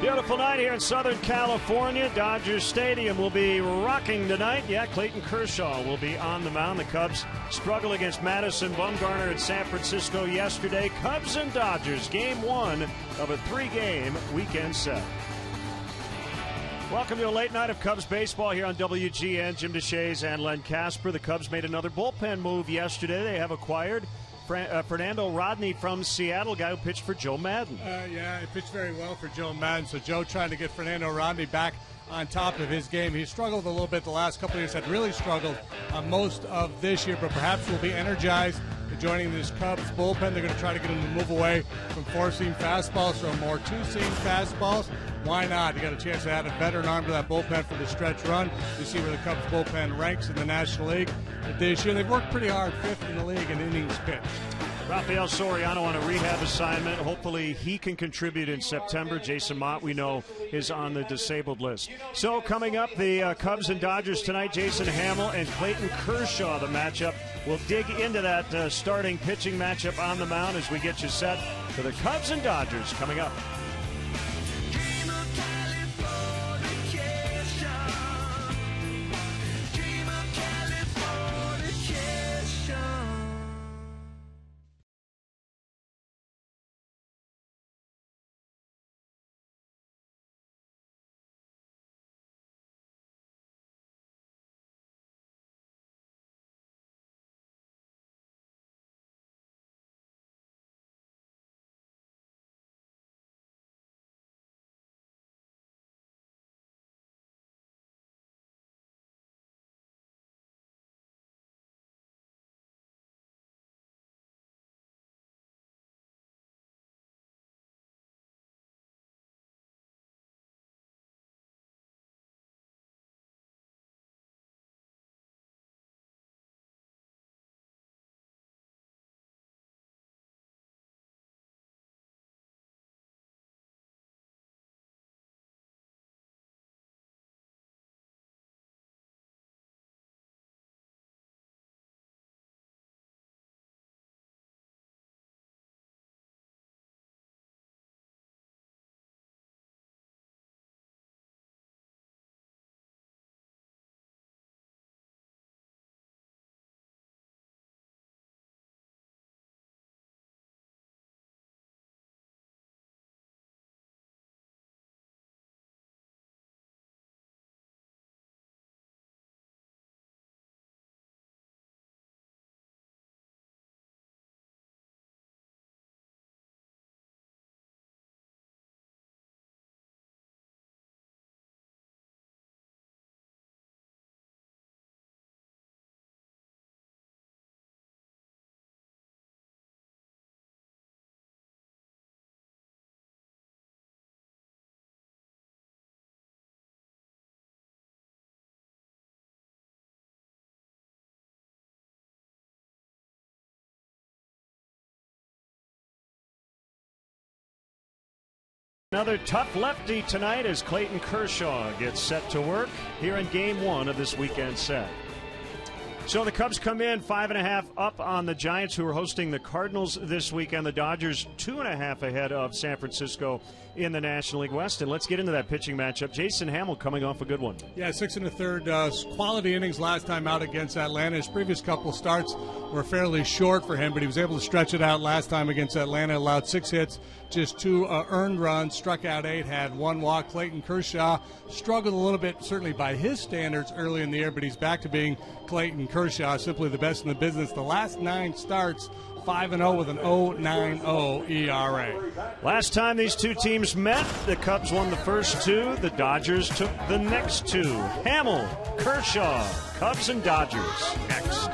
Beautiful night here in Southern California. Dodger Stadium will be rocking tonight. Yeah, Clayton Kershaw will be on the mound. The Cubs struggle against Madison Bumgarner at San Francisco yesterday. Cubs and Dodgers, game one of a three-game weekend set. Welcome to a late night of Cubs baseball here on WGN. Jim DeShays and Len Kasper. The Cubs made another bullpen move yesterday. They have acquired Fernando Rodney from Seattle, guy who pitched for Joe Maddon. Yeah, he pitched very well for Joe Maddon. So Joe trying to get Fernando Rodney back on top of his game. He struggled a little bit the last couple of years, had really struggled most of this year, but perhaps will be energized joining this Cubs bullpen. They're going to try to get him to move away from four-seam fastballs to more two-seam fastballs. Why not? You got a chance to add a veteran arm to that bullpen for the stretch run. You see where the Cubs bullpen ranks in the National League this year. They've worked pretty hard, fifth in the league in innings pitched. Rafael Soriano on a rehab assignment. Hopefully he can contribute in September. Jason Mott, we know, is on the disabled list. So coming up, the Cubs and Dodgers tonight. Jason Hammel and Clayton Kershaw, the matchup. We'll dig into that starting pitching matchup on the mound as we get you set for the Cubs and Dodgers coming up. Another tough lefty tonight as Clayton Kershaw gets set to work here in game one of this weekend set. So the Cubs come in 5.5 up on the Giants, who are hosting the Cardinals this weekend. The Dodgers 2.5 ahead of San Francisco in the National League West. And let's get into that pitching matchup. Jason Hammel coming off a good one. Yeah, 6 1/3 quality innings last time out against Atlanta. His previous couple starts were fairly short for him, but he was able to stretch it out last time against Atlanta. Allowed 6 hits, just 2 earned runs, struck out 8, had 1 walk. Clayton Kershaw struggled a little bit, certainly by his standards, early in the year, but he's back to being Clayton Kershaw, simply the best in the business. The last 9 starts, 5-0 with an 0.90 ERA. Last time these two teams met, the Cubs won the first 2. The Dodgers took the next 2. Hammel, Kershaw, Cubs and Dodgers next.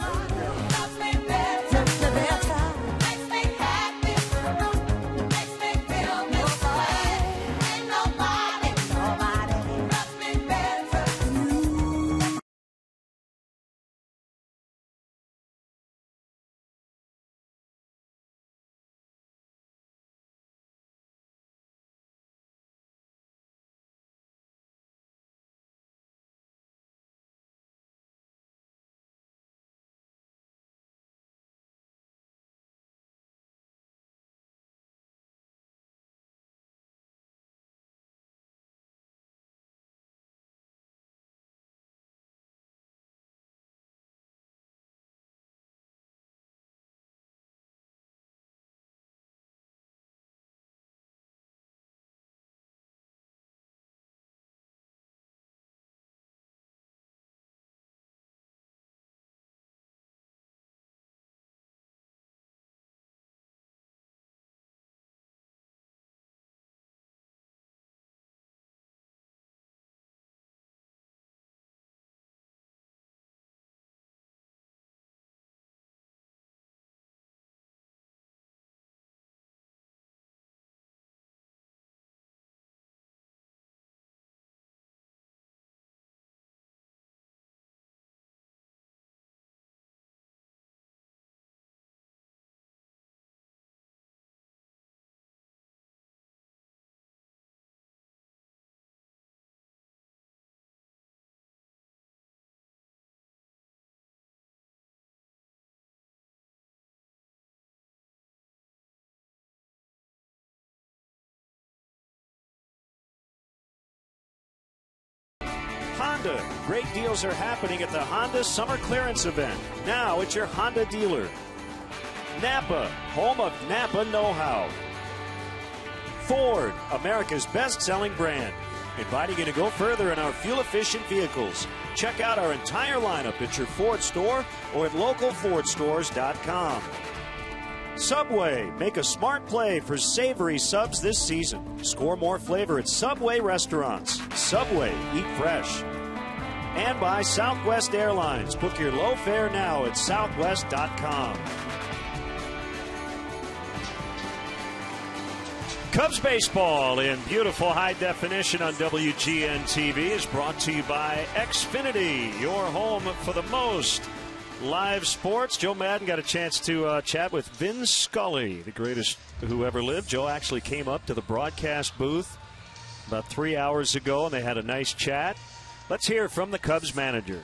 Honda. Great deals are happening at the Honda Summer Clearance Event. Now at your Honda dealer. Napa, home of Napa know-how. Ford, America's best-selling brand, inviting you to go further in our fuel-efficient vehicles. Check out our entire lineup at your Ford store or at localfordstores.com. Subway, make a smart play for savory subs this season. Score more flavor at Subway restaurants. Subway, eat fresh. And by Southwest Airlines. Book your low fare now at southwest.com. Cubs baseball in beautiful high definition on WGN TV is brought to you by Xfinity, your home for the most live sports. Joe Madden got a chance to chat with Vin Scully, the greatest who ever lived. Joe actually came up to the broadcast booth about 3 hours ago, and they had a nice chat. Let's hear from the Cubs manager.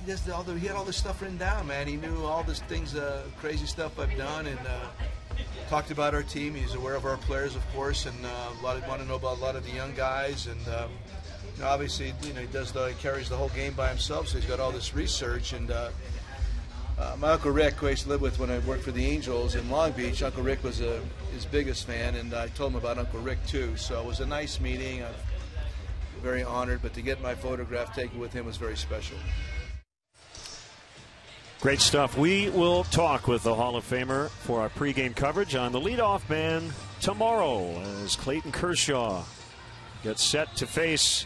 He had all this stuff written down, man. He knew all this things, crazy stuff I've done, and talked about our team. He's aware of our players, of course, and want to know about a lot of the young guys. And obviously, he carries the whole game by himself, so he's got all this research. And my Uncle Rick, who I used to live with when I worked for the Angels in Long Beach, Uncle Rick was his biggest fan, and I told him about Uncle Rick too. So it was a nice meeting. I'm very honored, but to get my photograph taken with him was very special. Great stuff. We will talk with the Hall of Famer for our pregame coverage on the leadoff man tomorrow as Clayton Kershaw gets set to face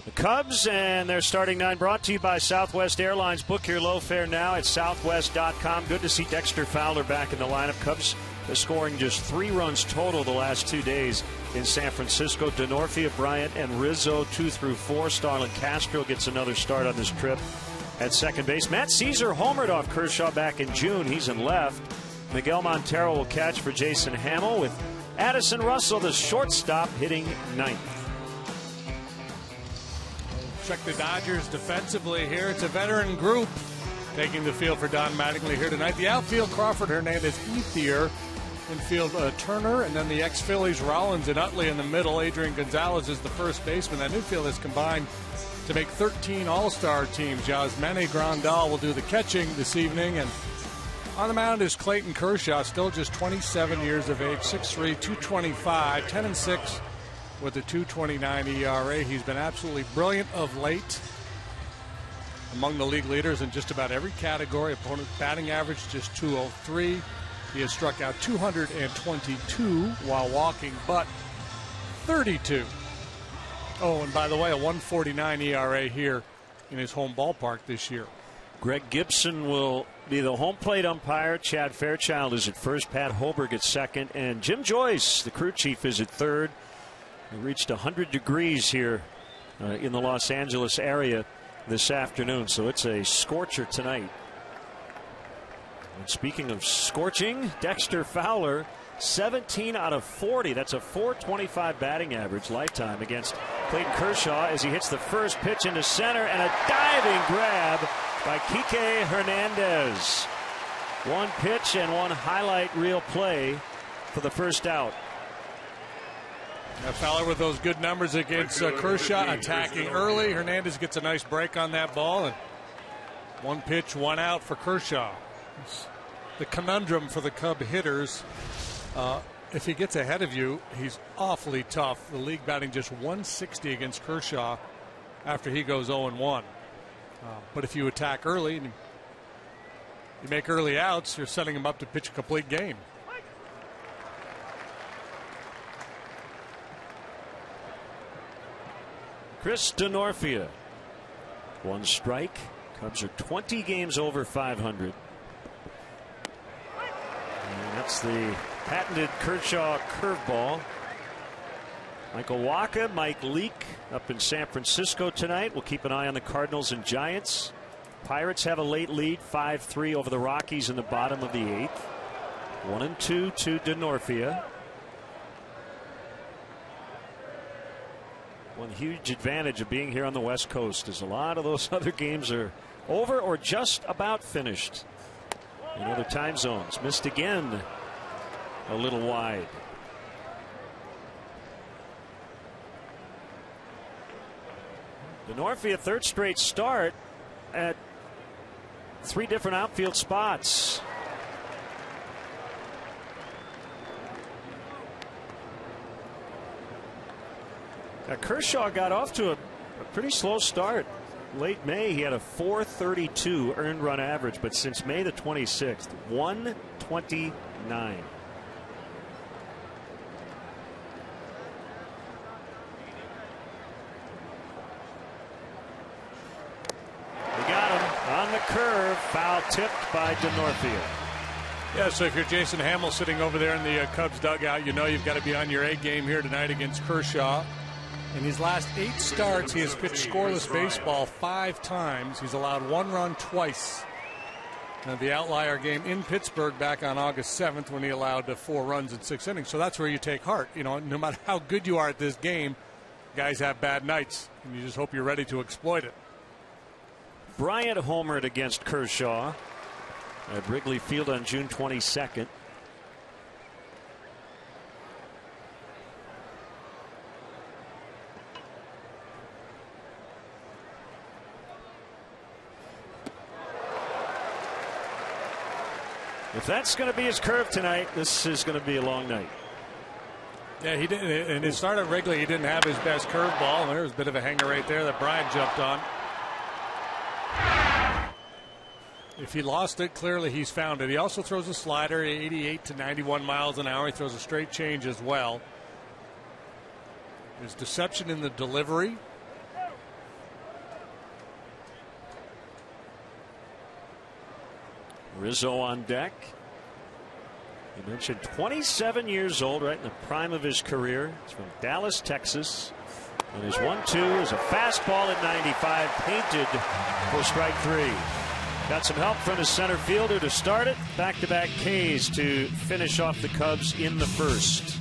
the Cubs, and their starting nine brought to you by Southwest Airlines. Book your low fare now at southwest.com. Good to see Dexter Fowler back in the lineup. Cubs are scoring just 3 runs total the last 2 days in San Francisco. Denorfia, Bryant, and Rizzo 2 through 4. Starlin Castro gets another start on this trip at second base. Matt Caesar homered off Kershaw back in June. He's in left. Miguel Montero will catch for Jason Hamill, with Addison Russell, the shortstop, hitting ninth. Check the Dodgers defensively here. It's a veteran group taking the field for Don Mattingly here tonight. The outfield, Crawford, Hernandez, Ethier. Infield, Turner, and then the ex-Phillies, Rollins and Utley in the middle. Adrian Gonzalez is the first baseman. That infield is combined to make 13 All-Star teams. Yasmani Grandal will do the catching this evening. And on the mound is Clayton Kershaw, still just 27 years of age, 6'3", 225, 10-6 with a 2.29 ERA. He's been absolutely brilliant of late. Among the league leaders in just about every category. Opponent batting average just 203. He has struck out 222 while walking, but 32. Oh, and by the way, a 1.49 ERA here in his home ballpark this year. Greg Gibson will be the home plate umpire. Chad Fairchild is at first. Pat Hoberg at second. And Jim Joyce, the crew chief, is at third. We reached 100 degrees here in the Los Angeles area this afternoon, so it's a scorcher tonight. And speaking of scorching, Dexter Fowler, 17 out of 40. That's a .425 batting average lifetime against Clayton Kershaw as he hits the first pitch into center, and a diving grab by Kike Hernandez. One pitch and one highlight reel play for the first out. Now Fowler with those good numbers against Kershaw, attacking early. Hernandez gets a nice break on that ball, and one pitch, one out for Kershaw. It's the conundrum for the Cub hitters. If he gets ahead of you, he's awfully tough. The league batting just 160 against Kershaw after he goes 0-1. But if you attack early and you make early outs, you're setting him up to pitch a complete game. Chris Denorfia, one strike. Cubs are 20 games over 500. And that's the patented Kershaw curveball. Michael Wacha, Mike Leake up in San Francisco tonight. We'll keep an eye on the Cardinals and Giants. Pirates have a late lead, 5-3 over the Rockies in the bottom of the 8th. 1-2 to Denorfia. One huge advantage of being here on the West Coast is a lot of those other games are over or just about finished in other time zones. Missed again a little wide. Denorfia, third straight start at 3 different outfield spots. Now Kershaw got off to a pretty slow start. Late May, he had a 432 earned run average, but since May the 26th, 129. On the curve, foul tipped by Denorfia. Yeah, so if you're Jason Hamill sitting over there in the Cubs dugout, you know you've got to be on your A game here tonight against Kershaw. In his last 8 starts, he has pitched scoreless baseball 5 times. He's allowed 1 run twice. Now, the outlier game in Pittsburgh back on August 7th when he allowed 4 runs in 6 innings. So that's where you take heart. You know, no matter how good you are at this game, guys have bad nights, and you just hope you're ready to exploit it. Bryant homered against Kershaw at Wrigley Field on June 22nd. If that's going to be his curve tonight, this is going to be a long night. Yeah, he didn't. In his start at Wrigley, he didn't have his best curveball. There was a bit of a hanger right there that Bryant jumped on. If he lost it, clearly he's found it. He also throws a slider, 88 to 91 miles an hour. He throws a straight change as well. There's deception in the delivery. Rizzo on deck. You mentioned 27 years old, right in the prime of his career. He's from Dallas, Texas. And his 1-2 is a fastball at 95, painted for strike 3. Got some help from his center fielder to start it. Back-to-back Ks to finish off the Cubs in the first.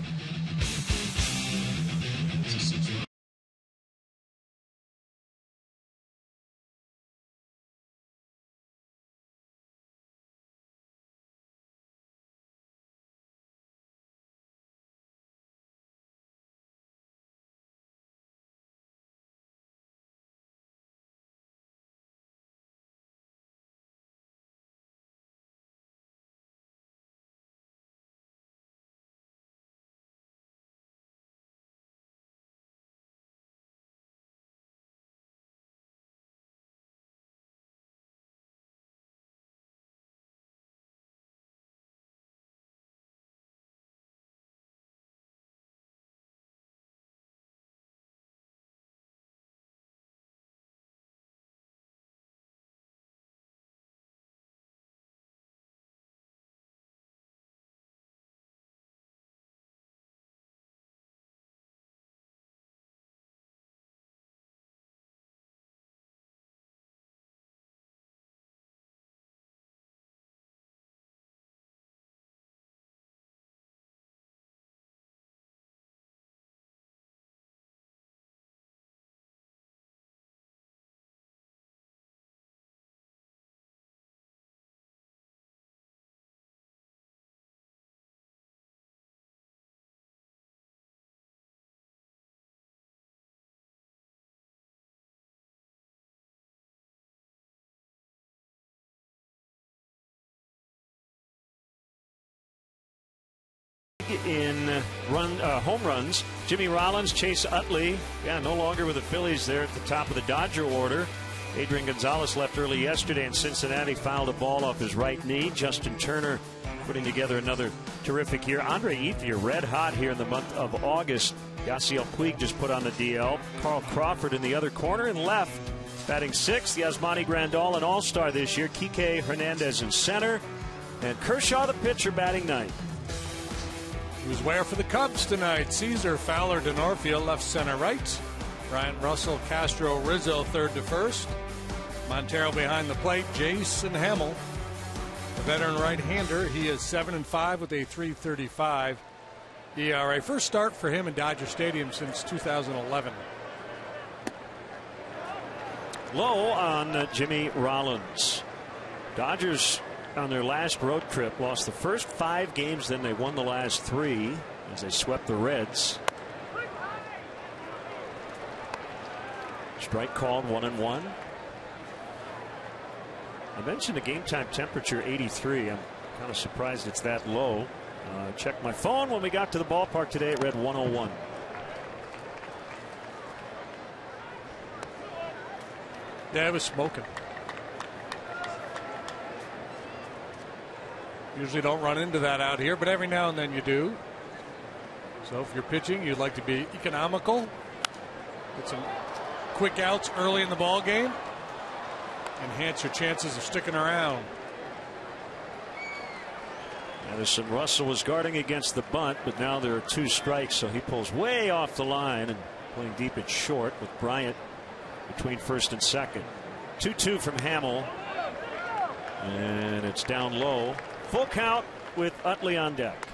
In home runs, Jimmy Rollins, Chase Utley, no longer with the Phillies there at the top of the Dodger order. Adrian Gonzalez left early yesterday in Cincinnati, fouled a ball off his right knee. Justin Turner putting together another terrific year. Andre Ethier red hot here in the month of August. Yasiel Puig just put on the DL. Carl Crawford in the other corner and left. Batting 6th, Yasmani Grandal, an all-star this year. Kike Hernandez in center. And Kershaw, the pitcher, batting 9th. Who's where for the Cubs tonight? Caesar, Fowler, Denorfia, left, center, right. Bryant, Russell, Castro, Rizzo, third to first. Montero behind the plate. Jason Hamill, a veteran right-hander. He is 7-5 with a 3.35 ERA. First start for him in Dodger Stadium since 2011. Low on Jimmy Rollins. Dodgers on their last road trip lost the first 5 games, then they won the last 3 as they swept the Reds. Strike called, 1-1. I mentioned the game time temperature 83. I'm kind of surprised it's that low. Checked my phone when we got to the ballpark today. It read 101. Yeah, it was smoking. Usually don't run into that out here, but every now and then you do. So if you're pitching, you'd like to be economical. Get some quick outs early in the ball game. Enhance your chances of sticking around. Addison Russell was guarding against the bunt, but now there are 2 strikes, so he pulls way off the line and playing deep at short with Bryant between first and second. 2-2 from Hamill, and it's down low. Full count with Utley on deck.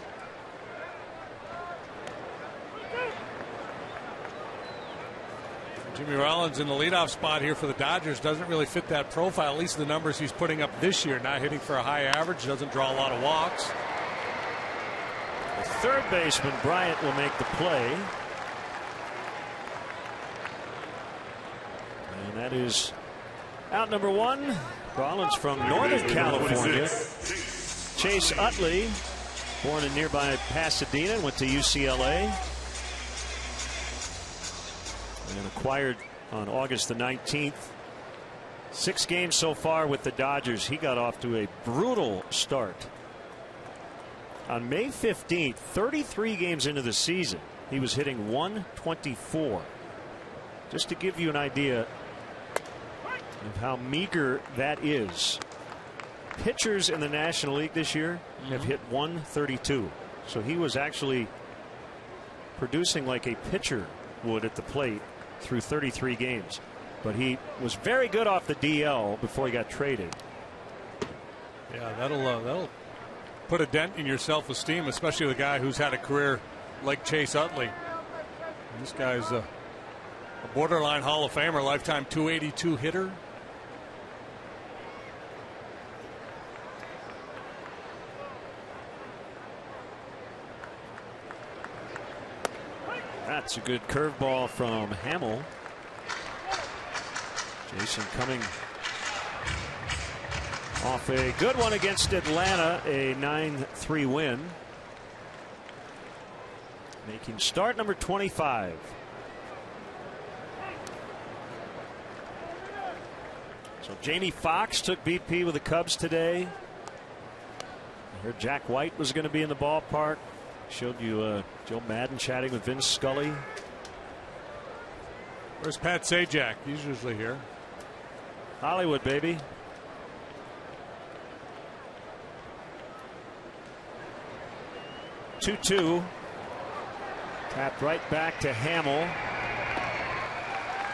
Jimmy Rollins in the leadoff spot here for the Dodgers doesn't really fit that profile, at least the numbers he's putting up this year. Not hitting for a high average, doesn't draw a lot of walks. The third baseman, Bryant, will make the play. And that is out number 1. Rollins from Northern California. Chase Utley, born in nearby Pasadena, went to UCLA. And acquired on August the 19th. 6 games so far with the Dodgers. He got off to a brutal start. On May 15th, 33 games into the season, he was hitting .124. Just to give you an idea of how meager that is. Pitchers in the National League this year have hit .132. So he was actually producing like a pitcher would at the plate through 33 games. But he was very good off the DL before he got traded. Yeah, that'll put a dent in your self-esteem, especially with a guy who's had a career like Chase Utley. And this guy's a borderline Hall of Famer, lifetime .282 hitter. That's a good curveball from Hamill. Jason coming off a good one against Atlanta, a 9-3 win. Making start number 25. So Jamie Foxx took BP with the Cubs today. I heard Jack White was going to be in the ballpark. Showed you Joe Madden chatting with Vince Scully. Where's Pat Sajak? He's usually here. Hollywood, baby. 2-2. Tapped right back to Hamill.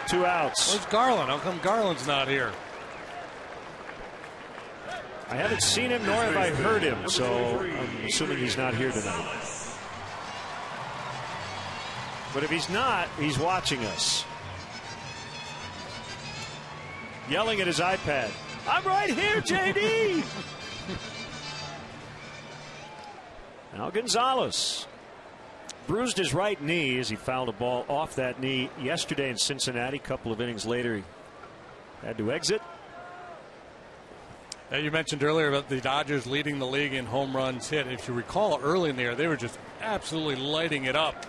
2 outs. Where's Garland? How come Garland's not here? I haven't seen him, nor have I heard him, so I'm assuming he's not here tonight. But if he's not, he's watching us. Yelling at his iPad. I'm right here, JD! Now Gonzalez bruised his right knee as he fouled a ball off that knee yesterday in Cincinnati. A couple of innings later, he had to exit. You mentioned earlier about the Dodgers leading the league in home runs hit. If you recall, early in the year, they were just absolutely lighting it up,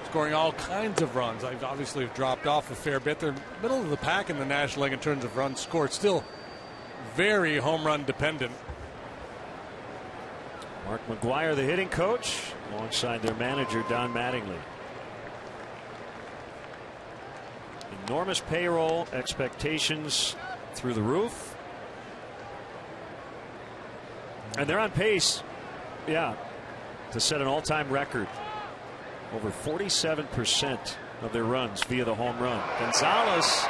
scoring all kinds of runs. They've obviously dropped off a fair bit. They're middle of the pack in the National League in terms of runs scored. Still very home run dependent. Mark McGwire, the hitting coach, alongside their manager, Don Mattingly. Enormous payroll, expectations through the roof. And they're on pace, to set an all-time record. Over 47% of their runs via the home run. Gonzalez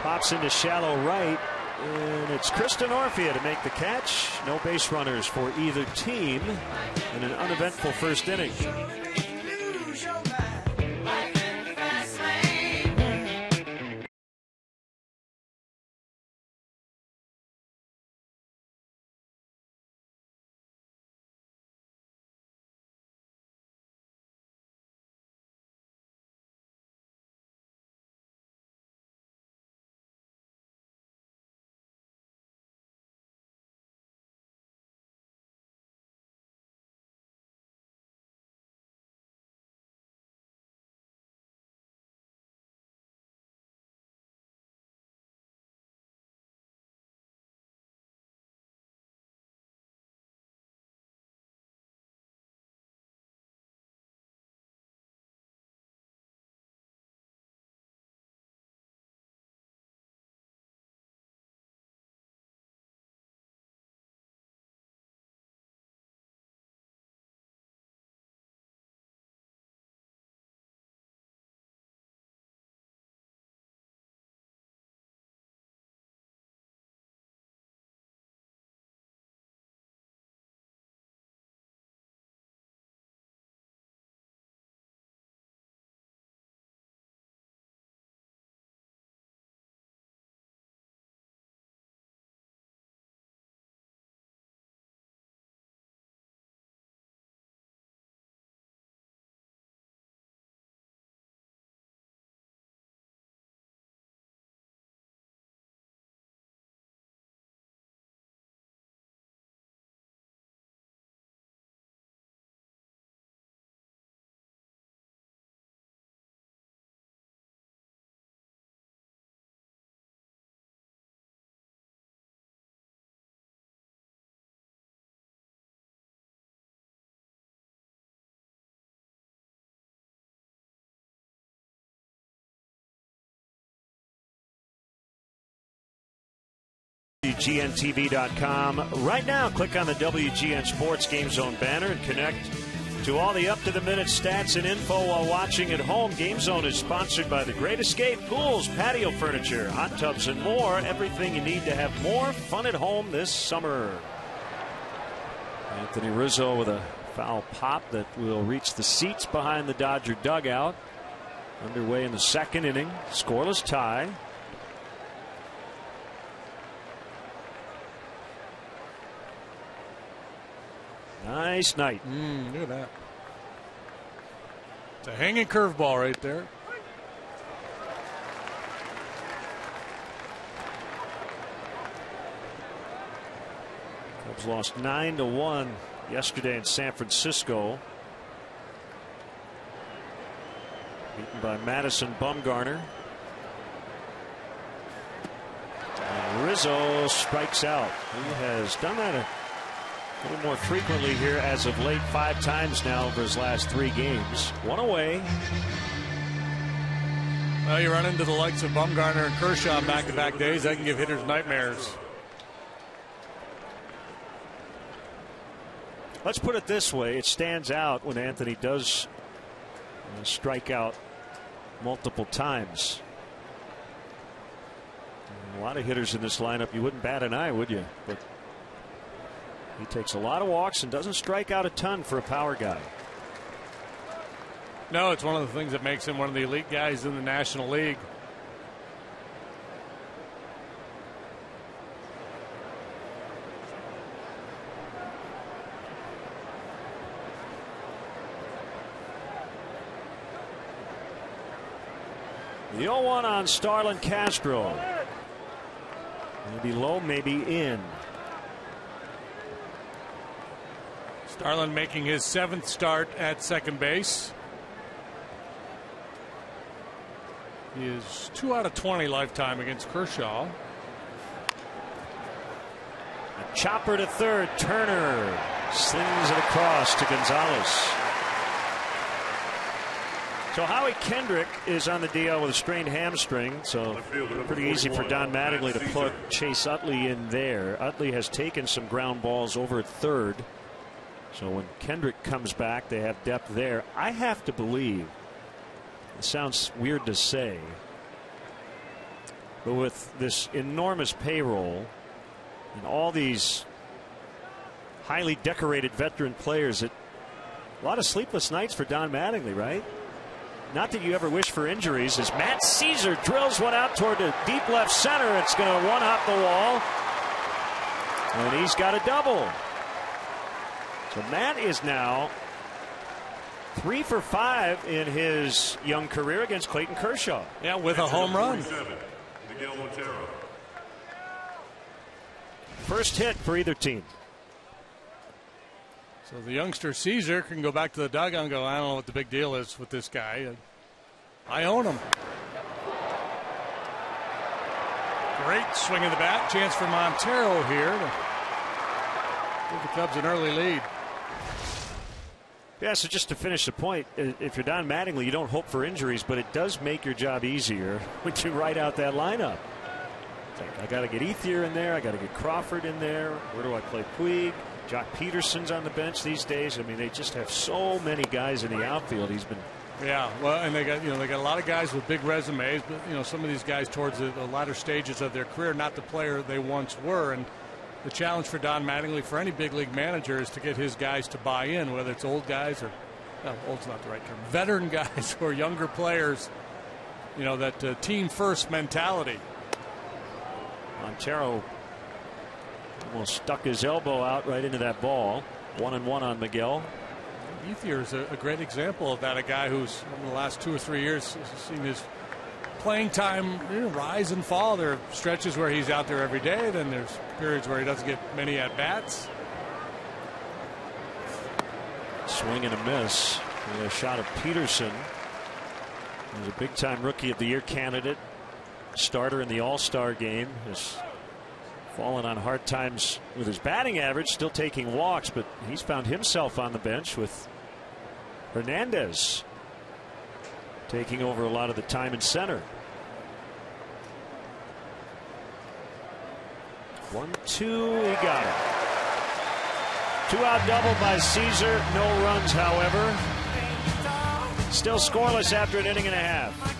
pops into shallow right, and it's Kristen Orfia to make the catch. No base runners for either team in an uneventful first inning. WGNTV.com. Right now, click on the WGN Sports Game Zone banner and connect to all the up-to-the-minute stats and info while watching at home. Game Zone is sponsored by The Great Escape, pools, patio furniture, hot tubs, and more. Everything you need to have more fun at home this summer. Anthony Rizzo with a foul pop that will reach the seats behind the Dodger dugout. Underway in the second inning. Scoreless tie. Nice night. Look at that. It's a hanging curveball right there. Cubs lost 9-1 yesterday in San Francisco. Beaten by Madison Bumgarner. And Rizzo strikes out. He has done that a little more frequently here as of late, 5 times now over his last 3 games. 1 away. Well, you run into the likes of Bumgarner and Kershaw on back-to-back days. That can give hitters nightmares. Let's put it this way. It stands out when Anthony does strike out multiple times. A lot of hitters in this lineup, you wouldn't bat an eye, would you? But he takes a lot of walks and doesn't strike out a ton for a power guy. No, it's one of the things that makes him one of the elite guys in the National League. The 0-1 on Starlin Castro. Maybe low, maybe in. Starlin making his 7th start at second base. He is 2 out of 20 lifetime against Kershaw. A chopper to third. Turner slings it across to Gonzalez. So Howie Kendrick is on the DL with a strained hamstring, so pretty easy for Don Mattingly to put Chase Utley in there. Utley has taken some ground balls over at third. So when Kendrick comes back, they have depth there. I have to believe, it sounds weird to say, but with this enormous payroll and all these highly decorated veteran players, a lot of sleepless nights for Don Mattingly, right? Not that you ever wish for injuries, as Matt Caesar drills one out toward the deep left center. It's going to one-hop the wall, and he's got a double. So Matt is now 3 for 5 in his young career against Clayton Kershaw. Yeah, with a home run. First hit for either team. So the youngster Caesar can go back to the dugout and go, I don't know what the big deal is with this guy. I own him. Great swing of the bat. Chance for Montero here to give the Cubs an early lead. Yeah, so just to finish the point, if you're Don Mattingly, you don't hope for injuries, but it does make your job easier when you write out that lineup. It's like, I got to get Ethier in there. I got to get Crawford in there. Where do I play Puig? Jock Peterson's on the bench these days. I mean, they just have so many guys in the outfield. He's been. Yeah, well, and they got a lot of guys with big resumes, but some of these guys towards the latter stages of their career, not the player they once were. And the challenge for Don Mattingly, for any big league manager, is to get his guys to buy in, whether it's old guys or, well, old's not the right term, veteran guys or younger players. That team first mentality. Montero almost stuck his elbow out right into that ball. 1-1 on Miguel. Ethier is a great example of that. A guy who's in the last 2 or 3 years has seen his playing time rise and fall. There are stretches where he's out there every day. Then there's periods where he doesn't get many at bats. Swing and a miss. And a shot of Peterson. He's a big time Rookie of the Year candidate. Starter in the All-Star game. Has fallen on hard times with his batting average, still taking walks, but he's found himself on the bench with Hernandez taking over a lot of the time in center. 1-2, he got it. 2-out double by Caesar. No runs, however. Still scoreless after an inning and a half.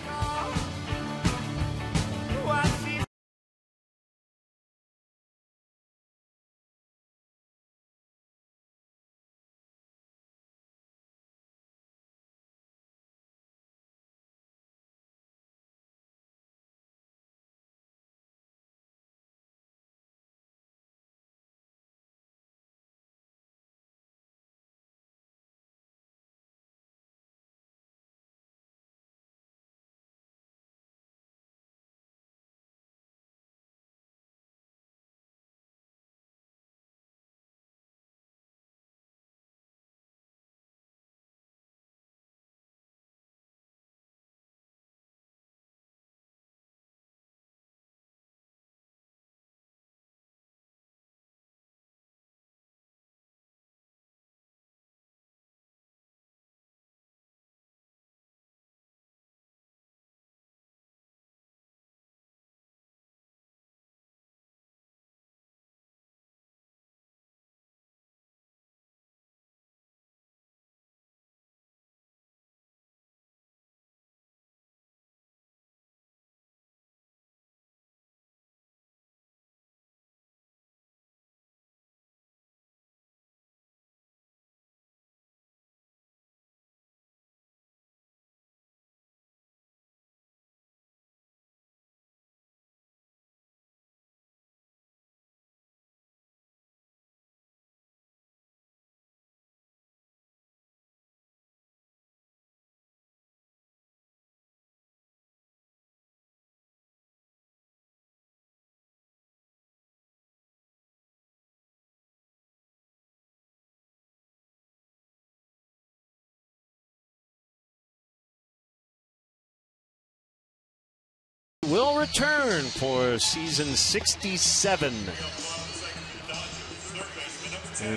Will return for season 67 in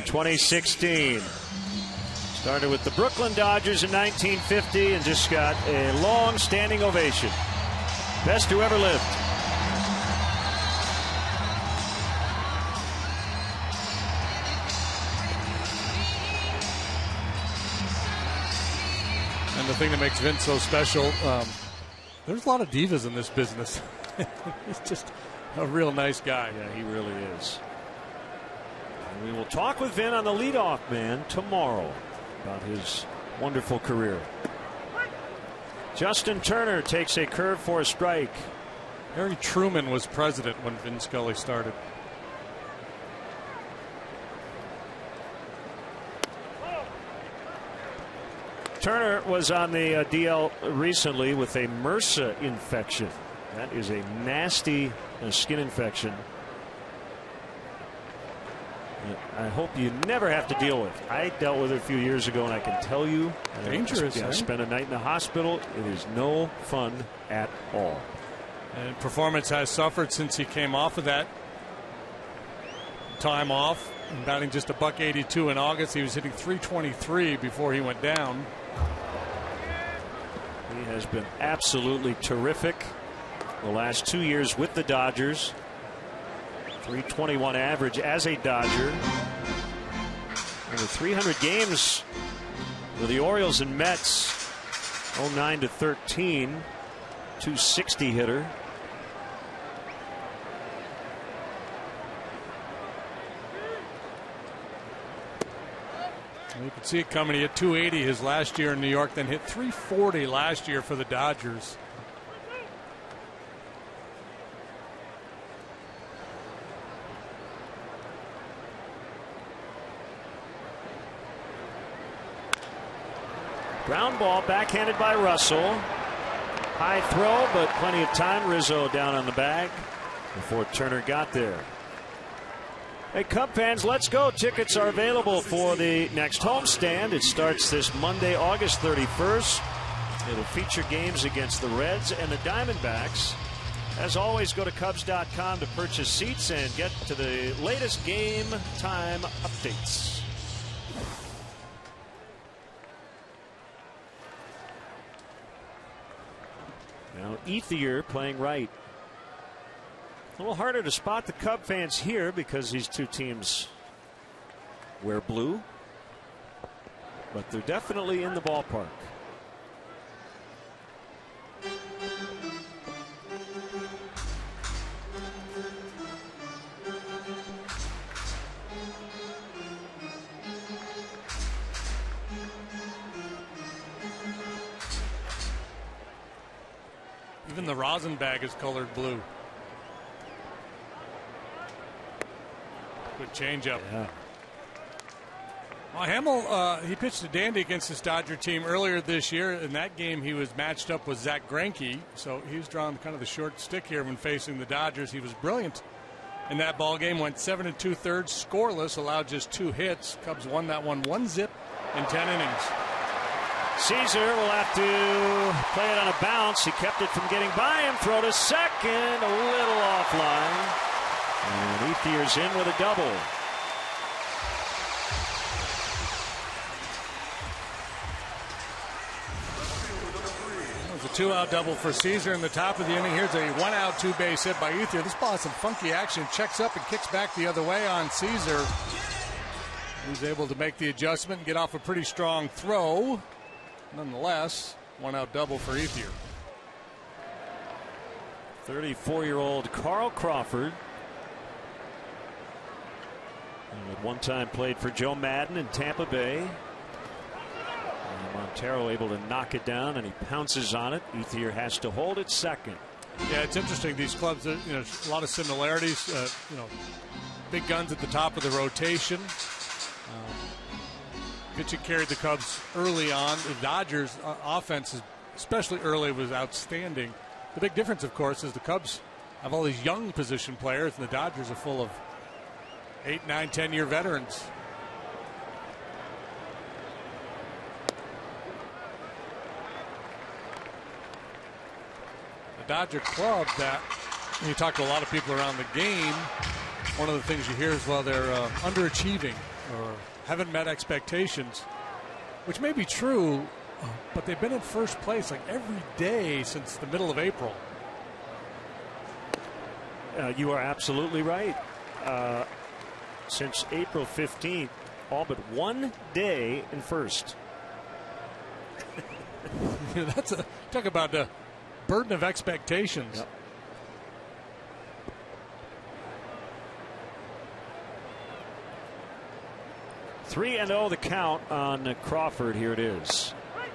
2016. Started with the Brooklyn Dodgers in 1950 and just got a long standing ovation. Best who ever lived. And the thing that makes Vince so special, there's a lot of divas in this business. He's just a real nice guy. Yeah, he really is. And we will talk with Vin on the leadoff man tomorrow about his wonderful career. Justin Turner takes a curve for a strike. Harry Truman was president when Vin Scully started. Turner was on the DL recently with a MRSA infection. That is a nasty skin infection. I hope you never have to deal with. I dealt with it a few years ago, and I can tell you, dangerous. I spent a night in the hospital. It is no fun at all. And performance has suffered since he came off of that time off. Batting just a .182 in August. He was hitting .323 before he went down. He has been absolutely terrific the last 2 years with the Dodgers. .321 average as a Dodger. Over 300 games with the Orioles and Mets. 09 to 13. .260 hitter. You can see it coming. He hit .280 his last year in New York, then hit .340 last year for the Dodgers. Ground ball backhanded by Russell. High throw, but plenty of time. Rizzo down on the bag before Turner got there. Hey, Cub fans, let's go. Tickets are available for the next homestand. It starts this Monday, August 31st. It'll feature games against the Reds and the Diamondbacks. As always, go to Cubs.com to purchase seats and get to the latest game time updates. Now Ethier playing right. A little harder to spot the Cub fans here because these two teams wear blue, but they're definitely in the ballpark. Even the rosin bag is colored blue. Good changeup. Yeah. Well, Hamel, he pitched a dandy against this Dodger team earlier this year. In that game, he was matched up with Zach Greinke, so he's drawn kind of the short stick here when facing the Dodgers. He was brilliant in that ball game. Went 7 2/3 scoreless, allowed just 2 hits. Cubs won that one 1-zip in 10 innings. Caesar will have to play it on a bounce. He kept it from getting by him. Throw to second, a little offline. And Ethier's in with a double. It was a 2-out double for Caesar in the top of the inning. Here's a 1-out 2-base hit by Ethier. This ball has some funky action. Checks up and kicks back the other way on Caesar. He's able to make the adjustment and get off a pretty strong throw. Nonetheless, 1-out double for Ethier. 34-year-old Carl Crawford. At one time played for Joe Madden in Tampa Bay. And Montero able to knock it down, and he pounces on it. Ethier has to hold it second. Yeah, it's interesting. These clubs, a lot of similarities. Big guns at the top of the rotation. Pitching carried the Cubs early on. The Dodgers' offense, especially early, was outstanding. The big difference, of course, is the Cubs have all these young position players, and the Dodgers are full of 8, 9, 10-year veterans. The Dodger club, that you talk to a lot of people around the game, one of the things you hear is, well, they're underachieving or haven't met expectations, which may be true, but they've been in first place like every day since the middle of April. You are absolutely right. Since April 15th, all but one day in first. That's talk about the burden of expectations. Yep. Three and 0 the count on Crawford. Here it is.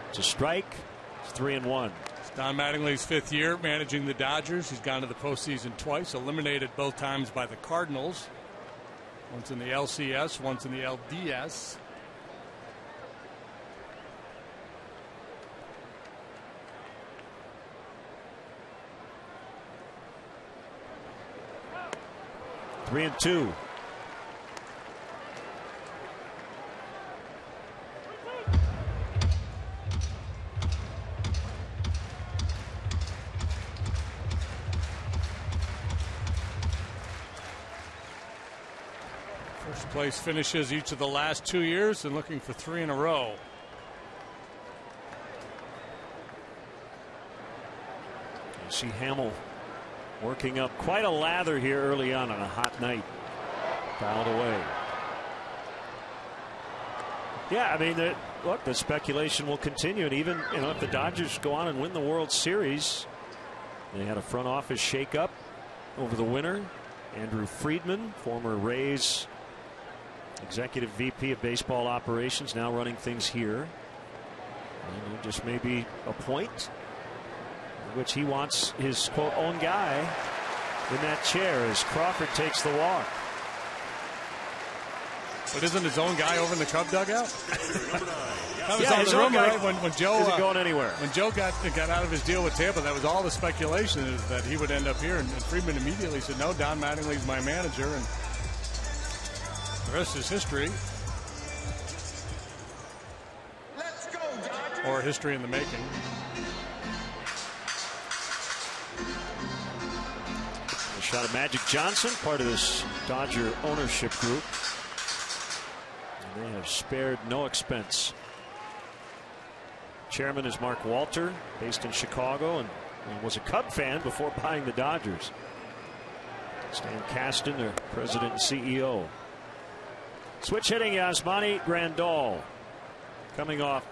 It's a strike. It's 3-1. It's Don Mattingly's 5th year managing the Dodgers. He's gone to the postseason twice, eliminated both times by the Cardinals. Once in the LCS, once in the LDS. Three and 2. First place finishes each of the last 2 years and looking for 3 in a row. You see Hamel working up quite a lather here early on a hot night. Fouled away. Yeah, I mean, look, the speculation will continue, and even if the Dodgers go on and win the World Series, they had a front office shakeup over the winter. Andrew Friedman, former Rays executive VP of baseball operations, now running things here. And it just may be a point in which he wants his quote own guy in that chair as Crawford takes the walk. But isn't his own guy over in the Cub dugout? That was on his the own rumor, guy right? When Joe isn't going anywhere. When Joe got out of his deal with Tampa, that was all the speculation, is that he would end up here. And Friedman immediately said, "No, Don Mattingly's my manager," and the rest is history. Let's go, Dodgers. Or history in the making. A shot of Magic Johnson, part of this Dodger ownership group. And they have spared no expense. Chairman is Mark Walter, based in Chicago, and was a Cub fan before buying the Dodgers. Stan Kasten, their president and CEO. Switch hitting, Yasmani Grandal, coming off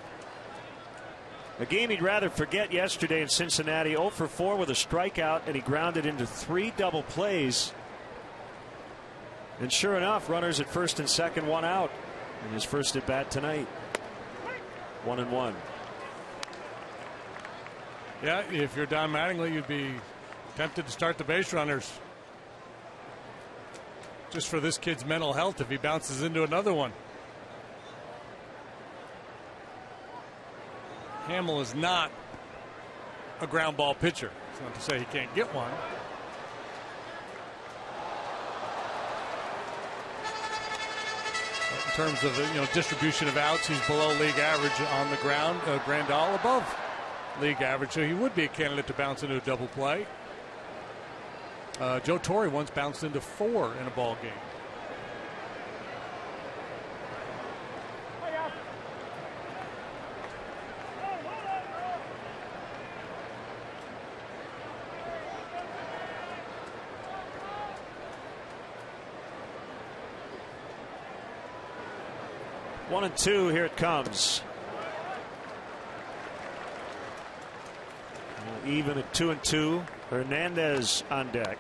a game he'd rather forget yesterday in Cincinnati. 0 for 4 with a strikeout, and he grounded into 3 double plays. And sure enough, runners at first and second, 1 out in his first at bat tonight. 1-1. Yeah, if you're Don Mattingly, you'd be tempted to start the base runners. Just for this kid's mental health if he bounces into another one. Hamill is not a ground ball pitcher. It's not to say he can't get one. But in terms of the distribution of outs, he's below league average on the ground. Grandal above league average, so he would be a candidate to bounce into a double play. Joe Torre once bounced into 4 in a ball game. One and two, here it comes. Even at 2-2. Hernandez on deck.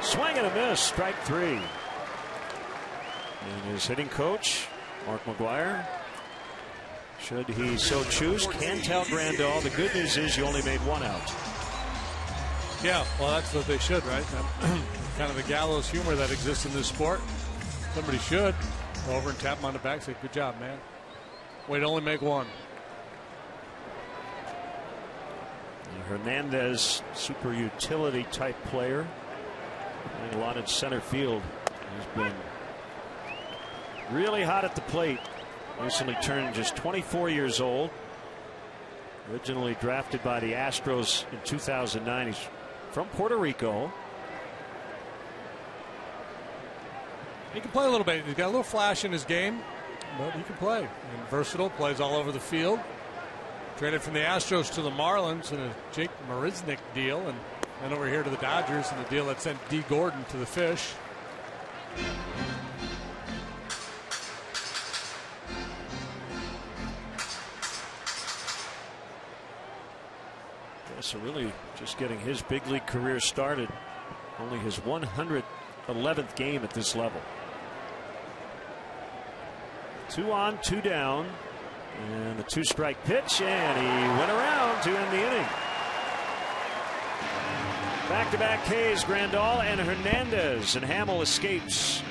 Swing and a miss, strike 3. And his hitting coach, Mark McGuire, should he so choose, can tell Grandal the good news is you only made 1 out. Yeah, well, that's what they should, right? Kind of the gallows humor that exists in this sport. Somebody should go over and tap him on the back, say, good job, man. Way to only make 1. Hernandez, super utility type player. Playing a lot in center field. He's been really hot at the plate. Recently turned just 24 years old. Originally drafted by the Astros in 2009. He's from Puerto Rico. He can play a little bit. He's got a little flash in his game, but he can play. And versatile, plays all over the field. Traded from the Astros to the Marlins in a Jake Marisnick deal, and then over here to the Dodgers in the deal that sent D. Gordon to the Fish. So really just getting his big league career started. Only his 111th game at this level. 2 on, 2 down. And the 2-strike pitch, and he went around to end the inning. Back-to-back Ks, Grandal and Hernandez, and Hamill escapes.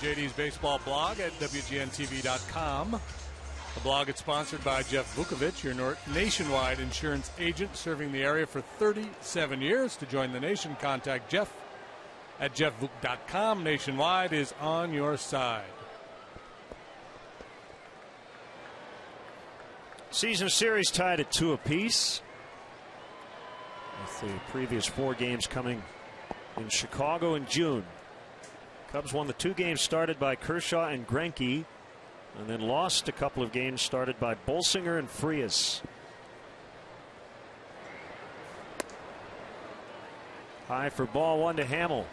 JD's baseball blog at WGNTV.com. The blog is sponsored by Jeff Vukovich, your nationwide insurance agent serving the area for 37 years. To join the nation, contact Jeff at jeffvuk.com. Nationwide is on your side. Season series tied at 2 apiece, with the previous 4 games coming in Chicago in June. Cubs won the 2 games started by Kershaw and Greinke, and then lost a couple of games started by Bolsinger and Frias. High for ball 1 to Hamill.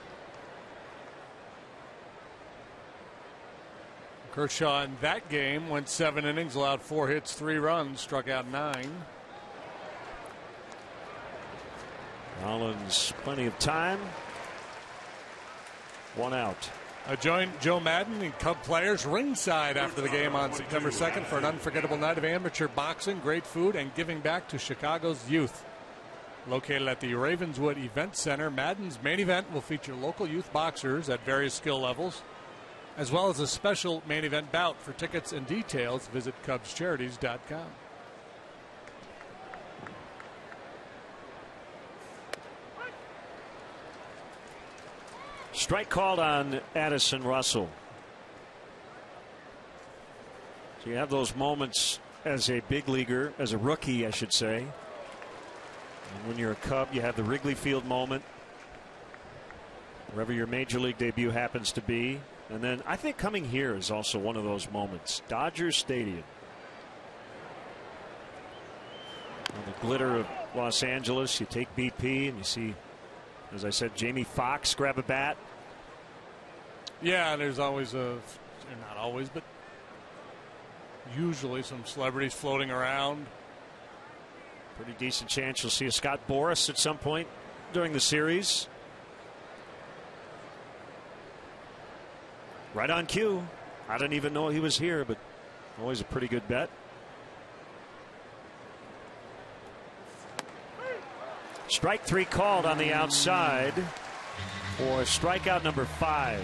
Kershaw in that game went 7 innings, allowed 4 hits, 3 runs, struck out 9. Rollins, plenty of time. 1 out. I joined Joe Madden and Cub players ringside after the game on September 2nd for an unforgettable night of amateur boxing, great food, and giving back to Chicago's youth. Located at the Ravenswood Event Center, Madden's main event will feature local youth boxers at various skill levels, as well as a special main event bout. For tickets and details, visit CubsCharities.com. Strike called on Addison Russell. So you have those moments as a big leaguer, as a rookie, I should say. And when you're a Cub, you have the Wrigley Field moment, wherever your major league debut happens to be. And then I think coming here is also one of those moments. Dodger Stadium. On the glitter of Los Angeles, you take BP and you see, as I said, Jamie Foxx grab a bat. Yeah, there's always not always, but usually some celebrities floating around. Pretty decent chance you'll see a Scott Boras at some point during the series. Right on cue. I didn't even know he was here, but always a pretty good bet. Strike 3 called on the outside for strikeout number 5.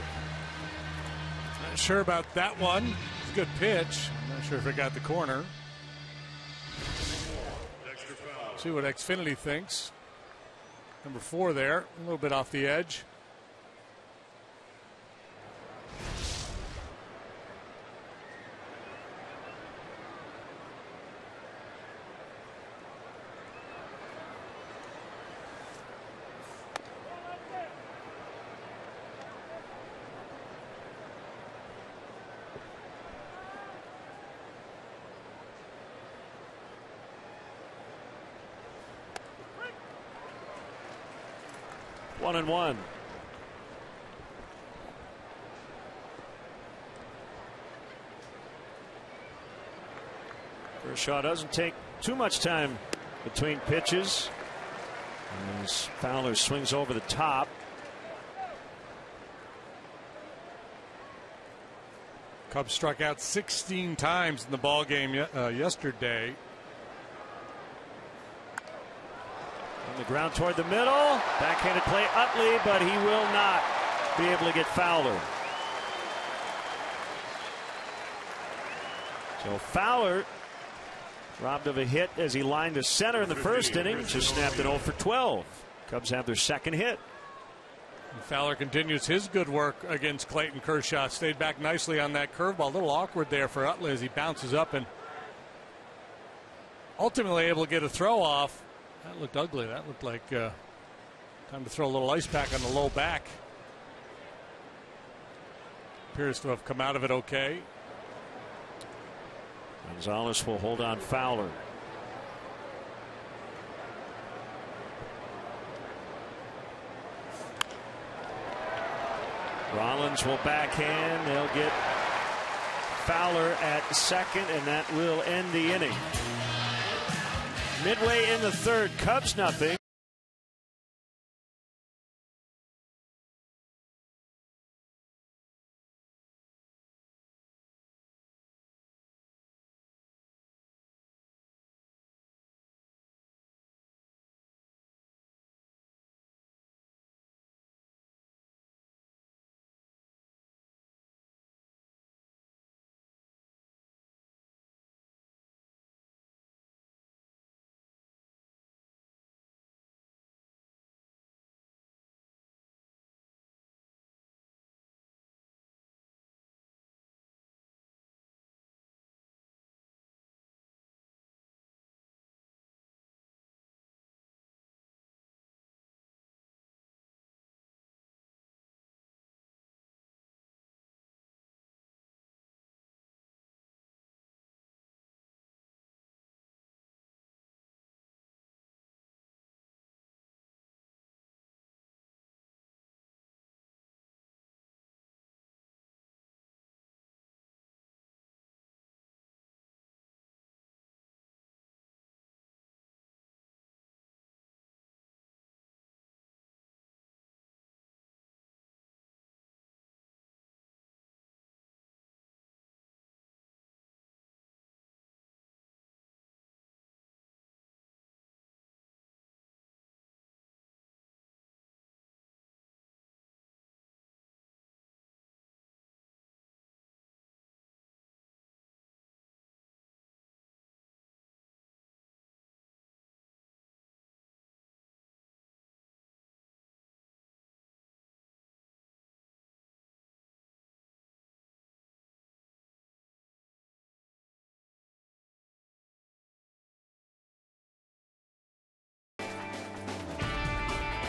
Not sure about that one. It's a good pitch. I'm not sure if it got the corner. See what Xfinity thinks. Number 4 there, a little bit off the edge. One and one. Kershaw doesn't take too much time between pitches as Fowler swings over the top. Cubs struck out 16 times in the ball game yesterday. On the ground toward the middle. Backhanded play, Utley, but he will not be able to get Fowler. So Fowler robbed of a hit as he lined to center in the first inning. Just snapped it 0 for 12. Cubs have their second hit. And Fowler continues his good work against Clayton Kershaw. Stayed back nicely on that curveball. A little awkward there for Utley as he bounces up and ultimately able to get a throw off. That looked ugly. That looked like time to throw a little ice pack on the low back. Appears to have come out of it okay. Gonzalez will hold on Fowler. Rollins will backhand. They'll get Fowler at second, and that will end the inning. Midway in the third, Cubs nothing.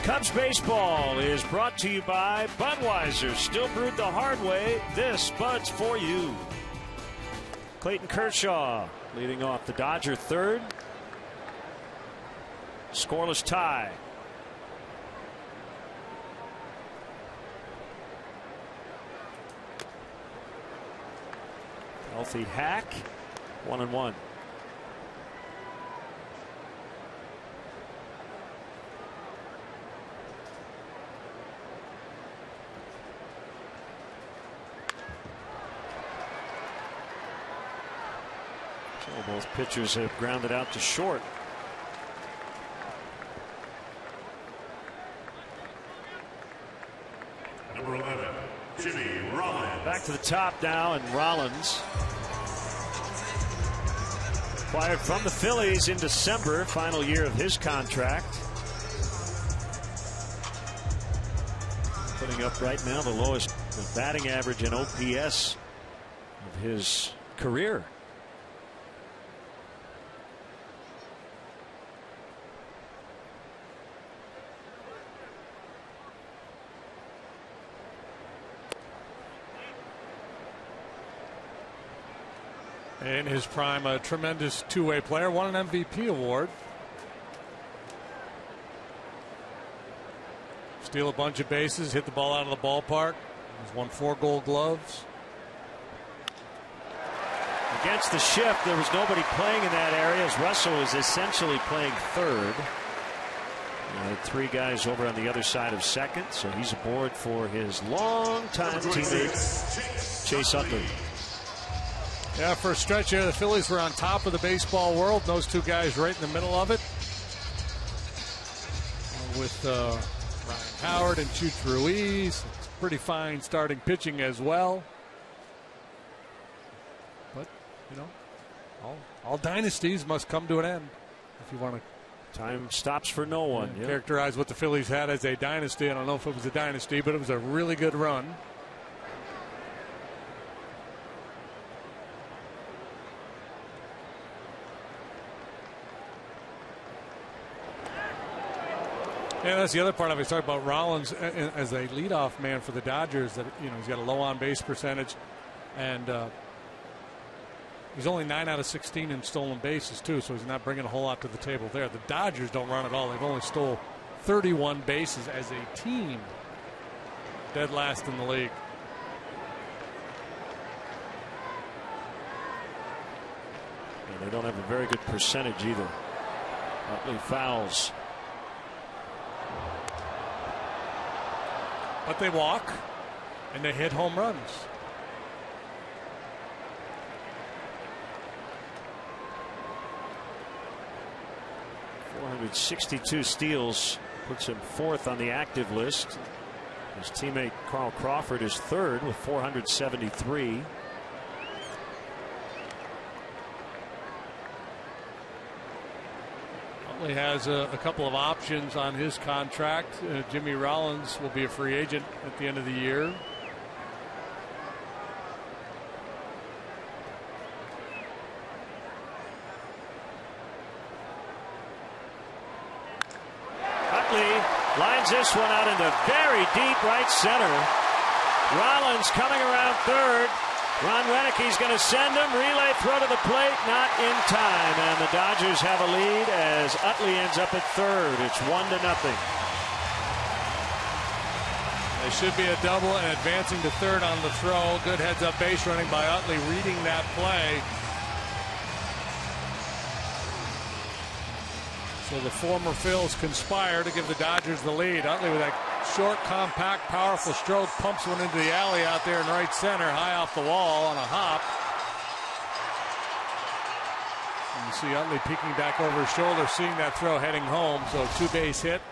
Cubs baseball is brought to you by Budweiser. Still brewed the hard way. This Bud's for you. Clayton Kershaw leading off the Dodger third. Scoreless tie. Healthy Hack. 1-1. So both pitchers have grounded out to short. Number 11, Jimmy Rollins. Back to the top now, and Rollins acquired from the Phillies in December, final year of his contract. Putting up right now the lowest batting average and OPS of his career. In his prime, a tremendous two-way player, won an MVP award. Steal a bunch of bases, hit the ball out of the ballpark. He's won 4 Gold Gloves. Against the shift, there was nobody playing in that area as Russell is essentially playing third. Had 3 guys over on the other side of second, so he's aboard for his longtime teammate Chase Utley. Yeah, for a stretch here, the Phillies were on top of the baseball world. Those 2 guys right in the middle of it. With Ryan Howard and Chute Ruiz. It's pretty fine starting pitching as well. But, you know, all dynasties must come to an end. If you want to. Time stops for no one. Yeah, characterize what the Phillies had as a dynasty. I don't know if it was a dynasty, but it was a really good run. Yeah, that's the other part of it. He's talking about Rollins as a leadoff man for the Dodgers. That, you know, he's got a low on base percentage, and he's only 9 out of 16 in stolen bases too. So he's not bringing a whole lot to the table there. The Dodgers don't run at all. They've only stole 31 bases as a team, dead last in the league. And they don't have a very good percentage either. Utley fouls. But they walk, and they hit home runs. .462 steals puts him 4th on the active list. His teammate Carl Crawford is 3rd with 473. He has a couple of options on his contract. Jimmy Rollins will be a free agent at the end of the year. Utley lines this one out into very deep right center. Rollins coming around third. Ron Renicke's going to send him. Relay throw to the plate, not in time. And the Dodgers have a lead as Utley ends up at third. It's 1-0. They should be a double and advancing to third on the throw. Good heads up base running by Utley, reading that play. So the former Phils conspire to give the Dodgers the lead. Utley with that short, compact, powerful stroke pumps one into the alley out there in right center, high off the wall on a hop. And you see Utley peeking back over his shoulder, seeing that throw heading home. So 2-base hit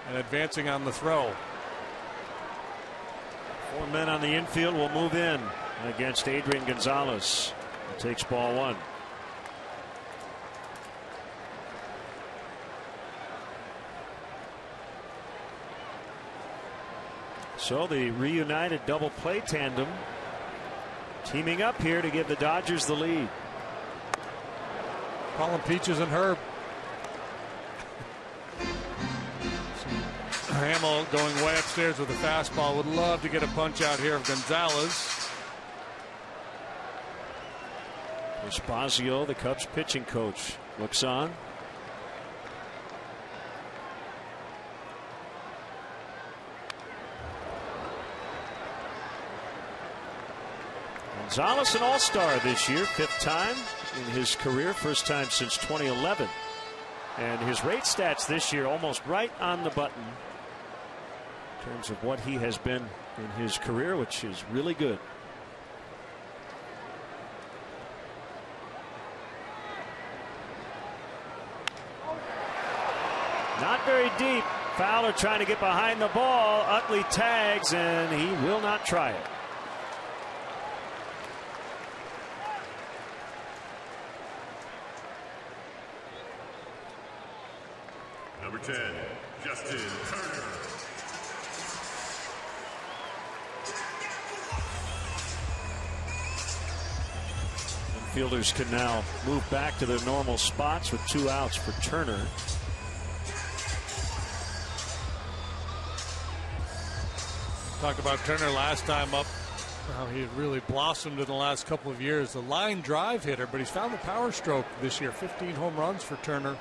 and advancing on the throw. 4 men on the infield will move in against Adrian Gonzalez. He takes ball 1. So the reunited double play tandem teaming up here to give the Dodgers the lead. Calling Peaches and Herb. Hamill going way upstairs with a fastball. Would love to get a punch out here of Gonzalez. Espazio, the Cubs pitching coach, looks on. Gonzalez, an all-star this year, 5th time in his career, first time since 2011. And his rate stats this year almost right on the button in terms of what he has been in his career, which is really good. Not very deep. Fowler trying to get behind the ball. Utley tags, and he will not try it. Number 10, Justin Turner. Fielders can now move back to their normal spots with 2 outs for Turner. Talked about Turner last time up. How he had really blossomed in the last couple of years. The line drive hitter, but he's found the power stroke this year. 15 home runs for Turner.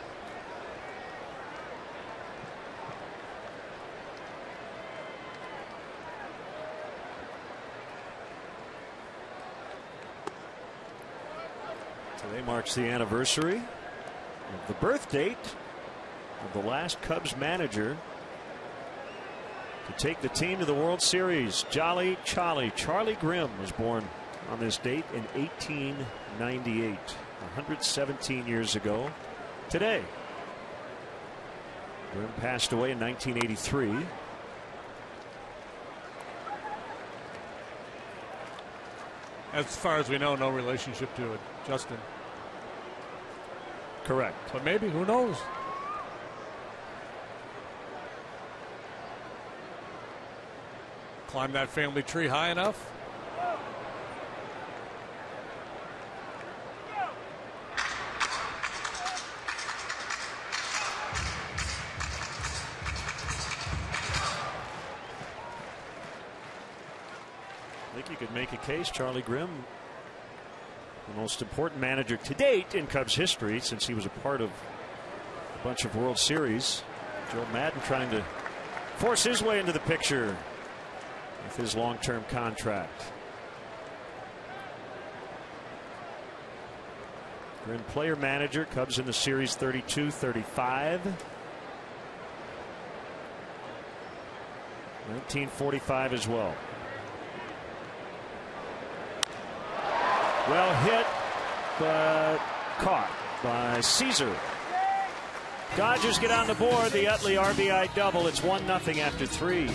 Today marks the anniversary of the birth date of the last Cubs manager to take the team to the World Series. Jolly Charlie. Charlie Grimm was born on this date in 1898, 117 years ago today. Grimm passed away in 1983. As far as we know, no relationship to it, Justin. Correct. But maybe, who knows? Climb that family tree high enough. I think you could make a case Charlie Grimm, the most important manager to date in Cubs history, since he was a part of a bunch of World Series. Joe Maddon trying to force his way into the picture with his long-term contract. Grimm player manager, Cubs in the series 32-35. 1945 as well. Well hit, but caught by Caesar. Dodgers get on the board. The Utley RBI double. It's 1-0 after 3.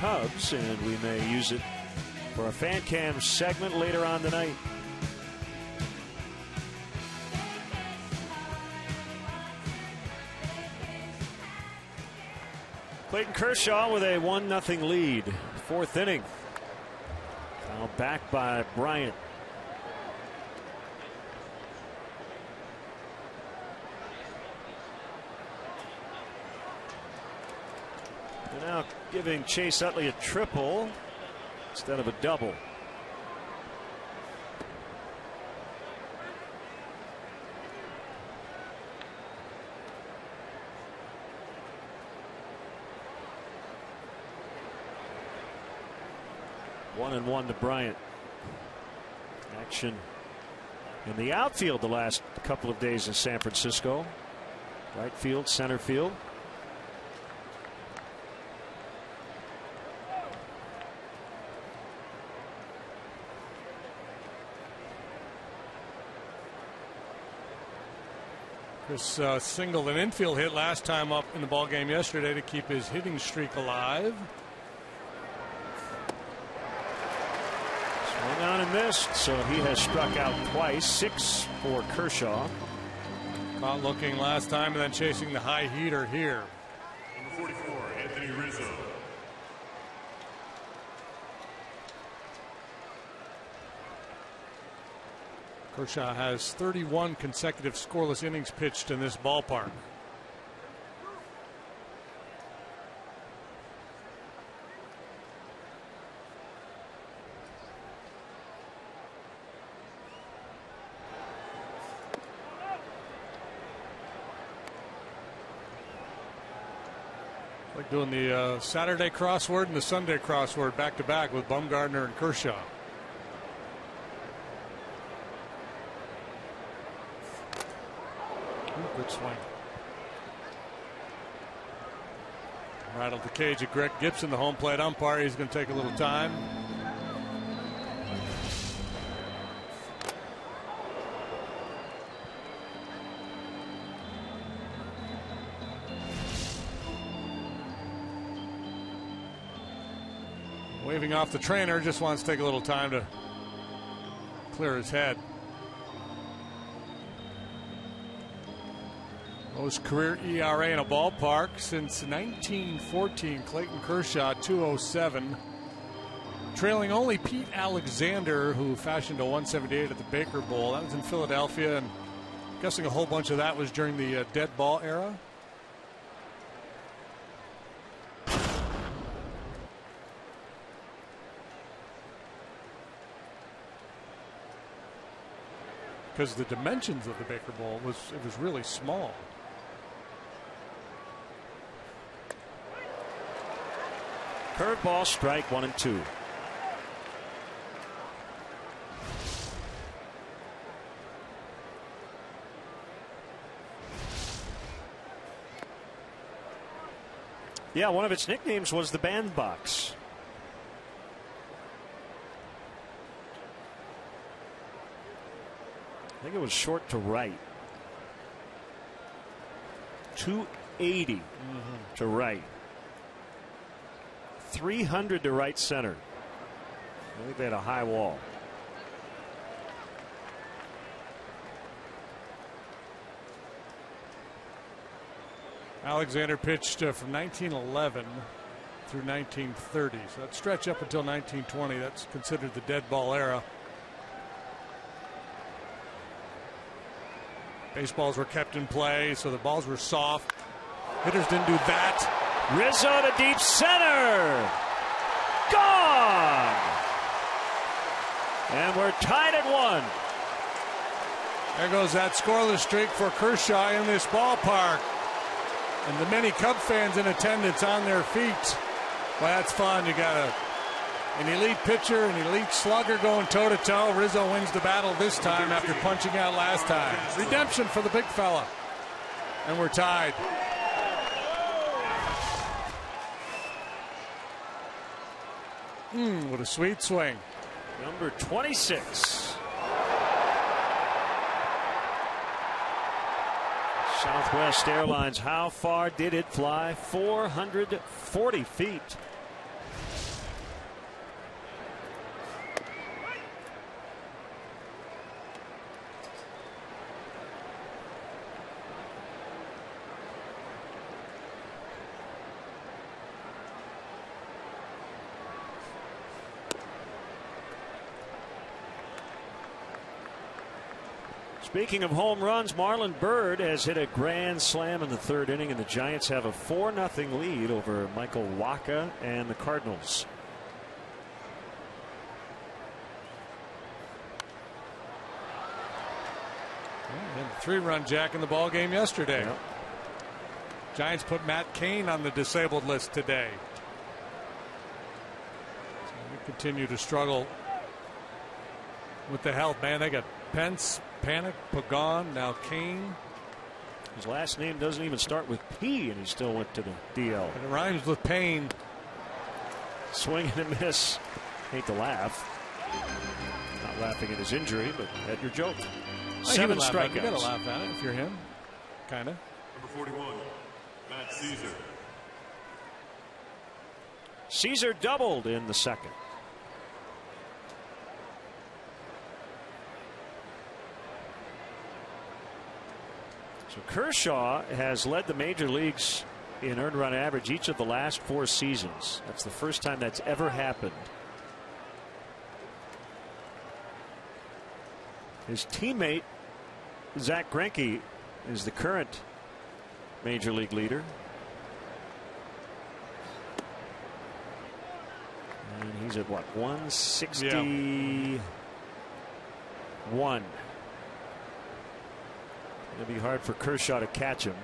Cubs, and we may use it for a fan cam segment later on tonight. Clayton Kershaw with a 1-0 lead. Fourth inning. Now back by Bryant. They're now giving Chase Utley a triple instead of a double. One and one to Bryant. Action in the outfield the last couple of days in San Francisco. Right field, center field. Chris singled an infield hit last time up in the ball game yesterday to keep his hitting streak alive. Swung on and missed, so he has struck out twice. 6 for Kershaw. Caught looking last time and then chasing the high heater here. Number 44, Anthony Rizzo. Kershaw has 31 consecutive scoreless innings pitched in this ballpark. Like doing the Saturday crossword and the Sunday crossword back to back with Bumgarner and Kershaw. Good swing. Rattled the cage of Greg Gibson, the home plate umpire. He's going to take a little time. Waving off the trainer, just wants to take a little time to clear his head. Most career ERA in a ballpark since 1914. Clayton Kershaw, 2.07. Trailing only Pete Alexander, who fashioned a 178 at the Baker Bowl. That was in Philadelphia, and I'm guessing a whole bunch of that was during the dead ball era. Because the dimensions of the Baker Bowl was really small. Curveball, strike 1 and 2. Yeah, one of its nicknames was the bandbox. I think it was short to right. 280 to right. 300 to right center. I think they had a high wall. Alexander pitched from 1911 through 1930. So that stretch up until 1920, that's considered the dead ball era. Baseballs were kept in play, so the balls were soft. Hitters didn't do that. Rizzo to deep center. Gone. And we're tied at 1. There goes that scoreless streak for Kershaw in this ballpark. And the many Cub fans in attendance on their feet. Well, that's fun. You got an elite pitcher, an elite slugger going toe-to-toe. Rizzo wins the battle this time after punching out last time. Redemption for the big fella. And we're tied. What a sweet swing. Number 26. Southwest Airlines, how far did it fly? 440 feet. Speaking of home runs, Marlon Byrd has hit a grand slam in the third inning, and the Giants have a 4-0 lead over Michael Wacha and the Cardinals. And a 3-run jack in the ball game yesterday. Yep. Giants put Matt Cain on the disabled list today. So we continue to struggle with the health, man. They got Pence, Panic, Pagan, now Cain. His last name doesn't even start with P, and he still went to the DL. And it rhymes with pain. Swing and a miss. Hate to laugh. Not laughing at his injury, but at your joke. 7 strikeouts. You gotta laugh at it if you're him. Kinda. Number 41, Matt Caesar. Caesar doubled in the second. So Kershaw has led the major leagues in earned run average each of the last 4 seasons. That's the first time that's ever happened. His teammate Zach Greinke is the current major league leader. And he's at what, 161. It'll be hard for Kershaw to catch him.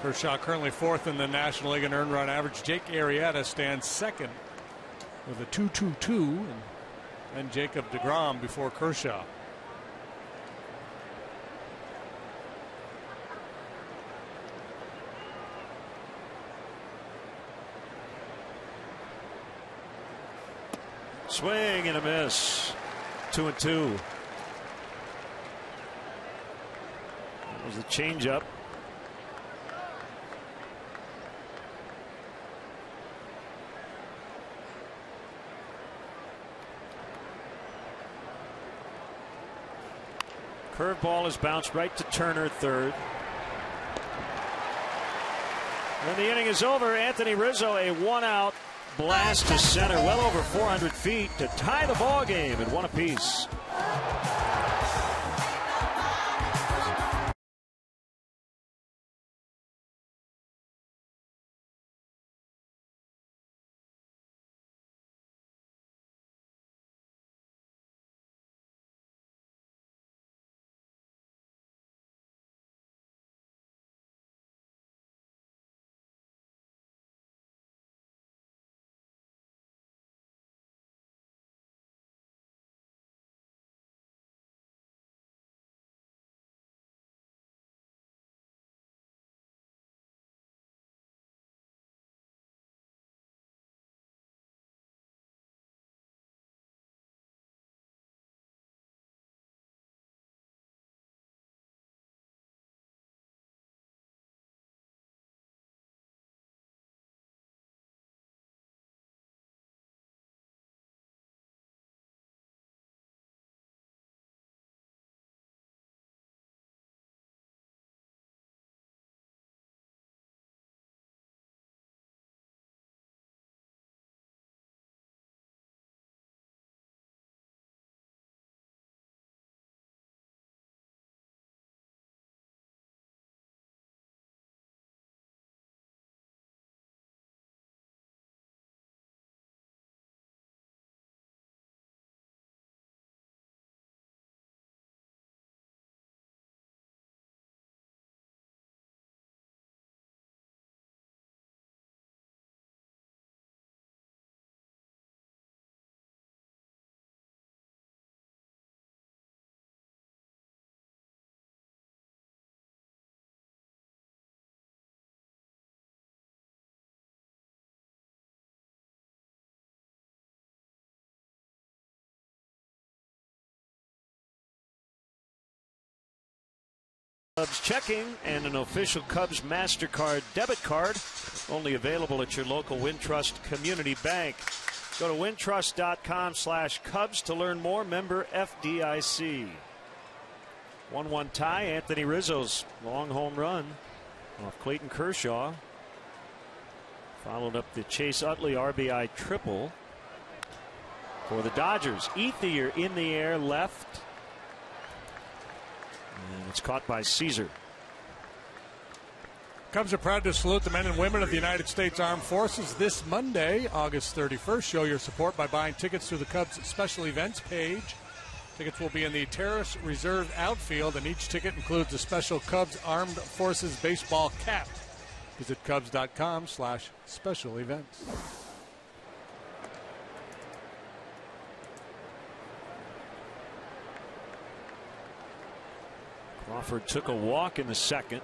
Kershaw currently 4th in the National League in earned run average. Jake Arrieta stands 2nd with a 2.22, and Jacob deGrom before Kershaw. Swing and a miss. 2-2. That was the changeup. Curveball is bounced right to Turner, third. When the inning is over, Anthony Rizzo, a 1-out blast to center, well over 400 feet to tie the ball game at 1 apiece. Cubs checking and an official Cubs MasterCard debit card, only available at your local Wintrust Community Bank. Go to wintrust.com/Cubs to learn more. Member FDIC. 1-1 tie. Anthony Rizzo's long home run off Clayton Kershaw. Followed up the Chase Utley RBI triple for the Dodgers. Ethier in the air left. And it's caught by Caesar. Cubs are proud to salute the men and women of the United States Armed Forces this Monday, August 31st. Show your support by buying tickets through the Cubs special events page. Tickets will be in the Terrace Reserve outfield, and each ticket includes a special Cubs Armed Forces baseball cap. Visit Cubs.com/special events. Crawford took a walk in the second.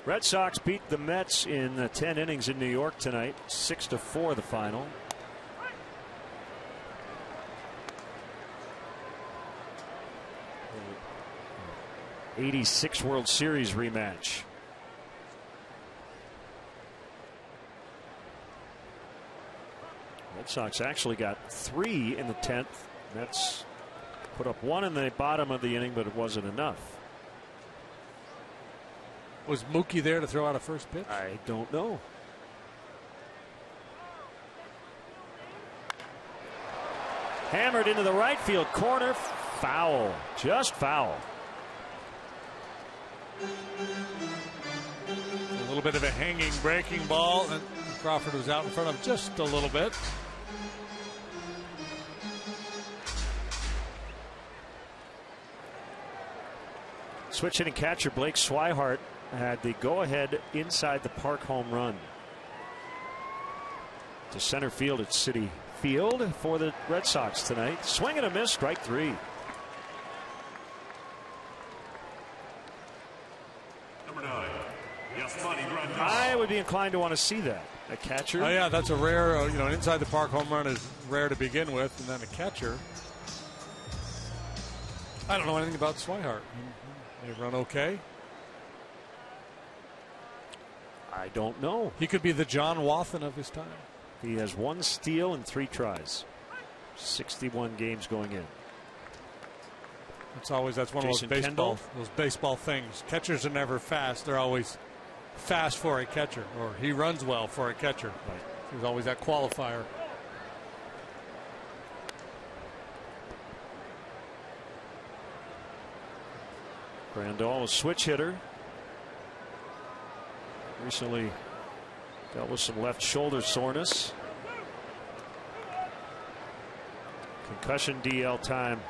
Red Sox beat the Mets in 10 innings in New York tonight. 6-4 the final. 86 World Series rematch. Red Sox actually got 3 in the 10th. Mets put up 1 in the bottom of the inning, but it wasn't enough. Was Mookie there to throw out a first pitch? I don't know. Hammered into the right field corner. Foul. Just foul. A little bit of a hanging breaking ball, and Crawford was out in front of just a little bit. Switch hitting catcher Blake Swihart had the go-ahead inside the park home run to center field at Citi Field for the Red Sox tonight. Swing and a miss, strike 3. Number 9, Yasmani Grandal. I would be inclined to want to see that. A catcher. Oh yeah, that's a rare. An inside the park home run is rare to begin with, and then a catcher. I don't know anything about Swihart. They run okay. I don't know. He could be the John Wathan of his time. He has 1 steal and 3 tries. 61 games going in. That's one Jason of Kendall. those baseball things. Catchers are never fast. They're always fast for a catcher, or he runs well for a catcher. Right. There's always that qualifier. Grandal, a switch hitter. Recently dealt with some left shoulder soreness. Concussion DL time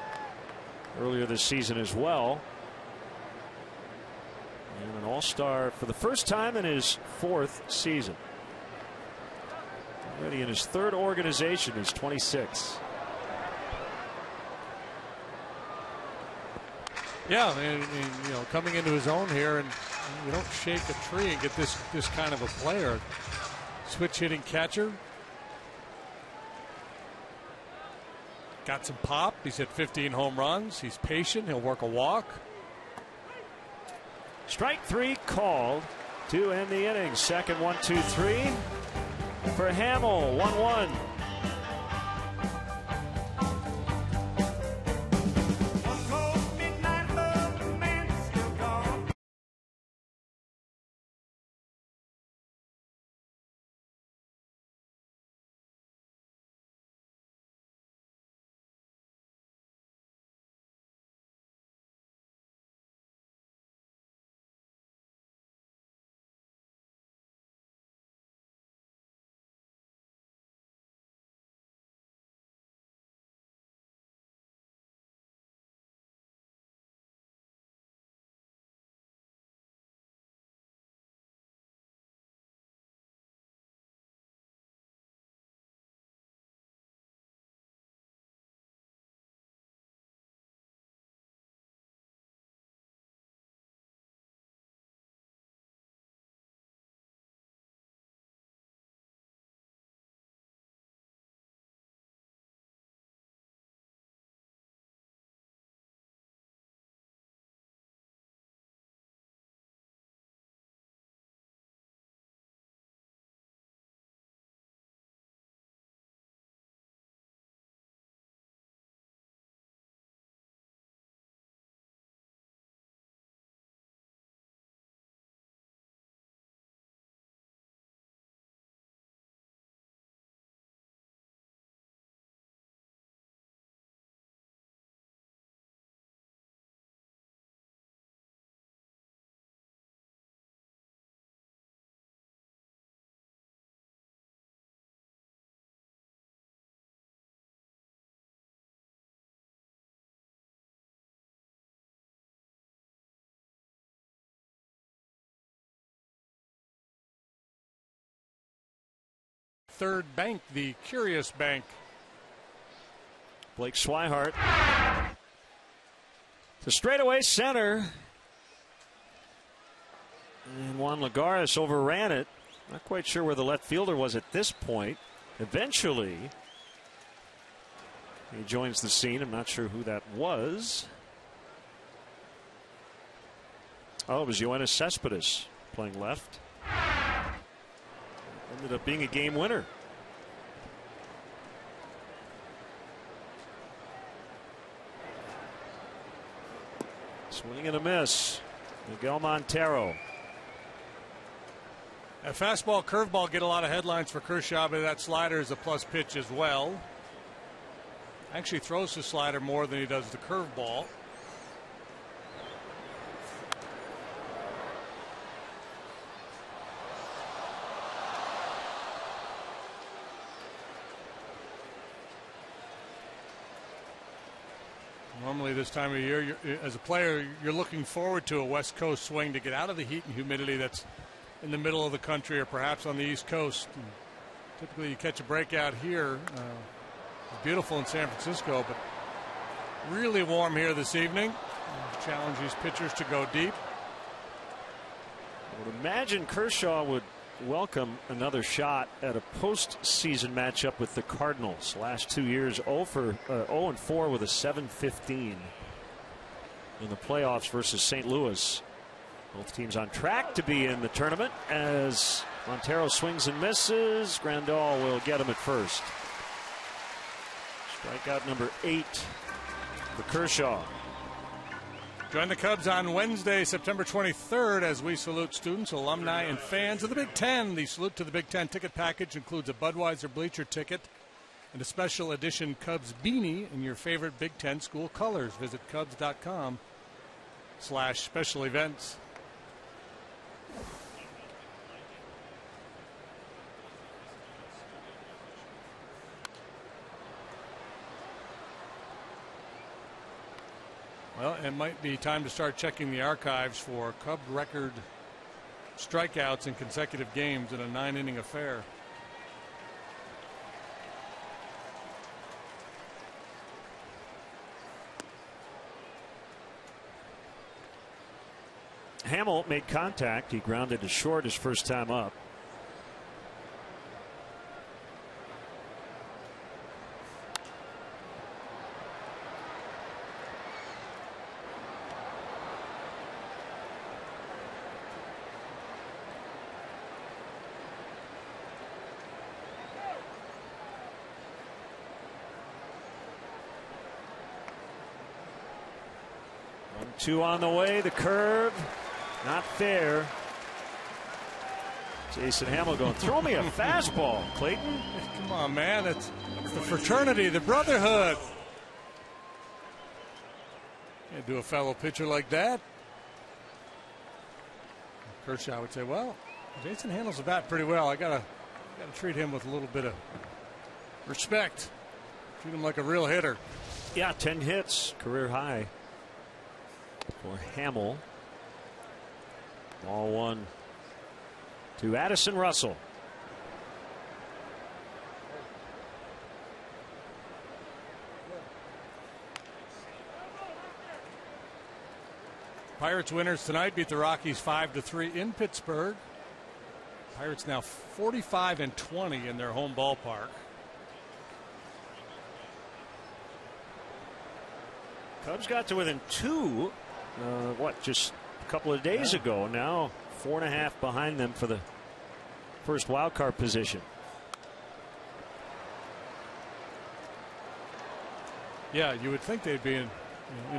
earlier this season as well. And an all-star for the first time in his 4th season. Already in his 3rd organization. He's 26. Yeah, and coming into his own here, and you don't shake a tree and get this kind of a player. Switch hitting catcher. Got some pop. He's hit 15 home runs. He's patient. He'll work a walk. Strike 3 called to end the inning. Second 1-2-3 for Hamill. 1-1. third bank, the Curious Bank. Blake Swihart to straightaway center. And Juan Lagares overran it. Not quite sure where the left fielder was at this point. Eventually, he joins the scene. I'm not sure who that was. Oh, it was Yoenis Cespedes playing left. Ended up being a game winner. Swing and a miss. Miguel Montero. A fastball, curveball get a lot of headlines for Kershaw, but that slider is a plus pitch as well. Actually throws the slider more than he does the curveball. Normally this time of year, as a player, you're looking forward to a West Coast swing to get out of the heat and humidity that's in the middle of the country or perhaps on the East Coast. And typically you catch a breakout here. Beautiful in San Francisco, but really warm here this evening. Challenge these pitchers to go deep. I would imagine Kershaw would welcome another shot at a postseason matchup with the Cardinals. Last 2 years, 0-4 with a 7.15 in the playoffs versus St. Louis. Both teams on track to be in the tournament as Montero swings and misses. Grandal will get him at first. Strikeout number 8 for Kershaw. Join the Cubs on Wednesday, September 23rd, as we salute students, alumni, and fans of the Big Ten. The Salute to the Big Ten ticket package includes a Budweiser bleacher ticket and a special edition Cubs beanie in your favorite Big Ten school colors. Visit Cubs.com/special events. Well, it might be time to start checking the archives for Cub record strikeouts in consecutive games in a 9-inning affair. Hamill made contact. He grounded to short his first time up. Two on the way. The curve. Not fair. Jason Hamill going, throw me a fastball, Clayton. Come on, man. It's the fraternity, the brotherhood. Can't do a fellow pitcher like that. Kershaw would say, well, Jason handles the bat pretty well. I gotta treat him with a little bit of respect. Treat him like a real hitter. Yeah, 10 hits, career high for Hamill. Ball one to Addison Russell. Pirates winners tonight beat the Rockies 5-3 in Pittsburgh. Pirates now 45-20 in their home ballpark. Cubs got to within 2 just a couple of days ago. Now 4.5 behind them for the first wild card position. Yeah, you would think they'd be in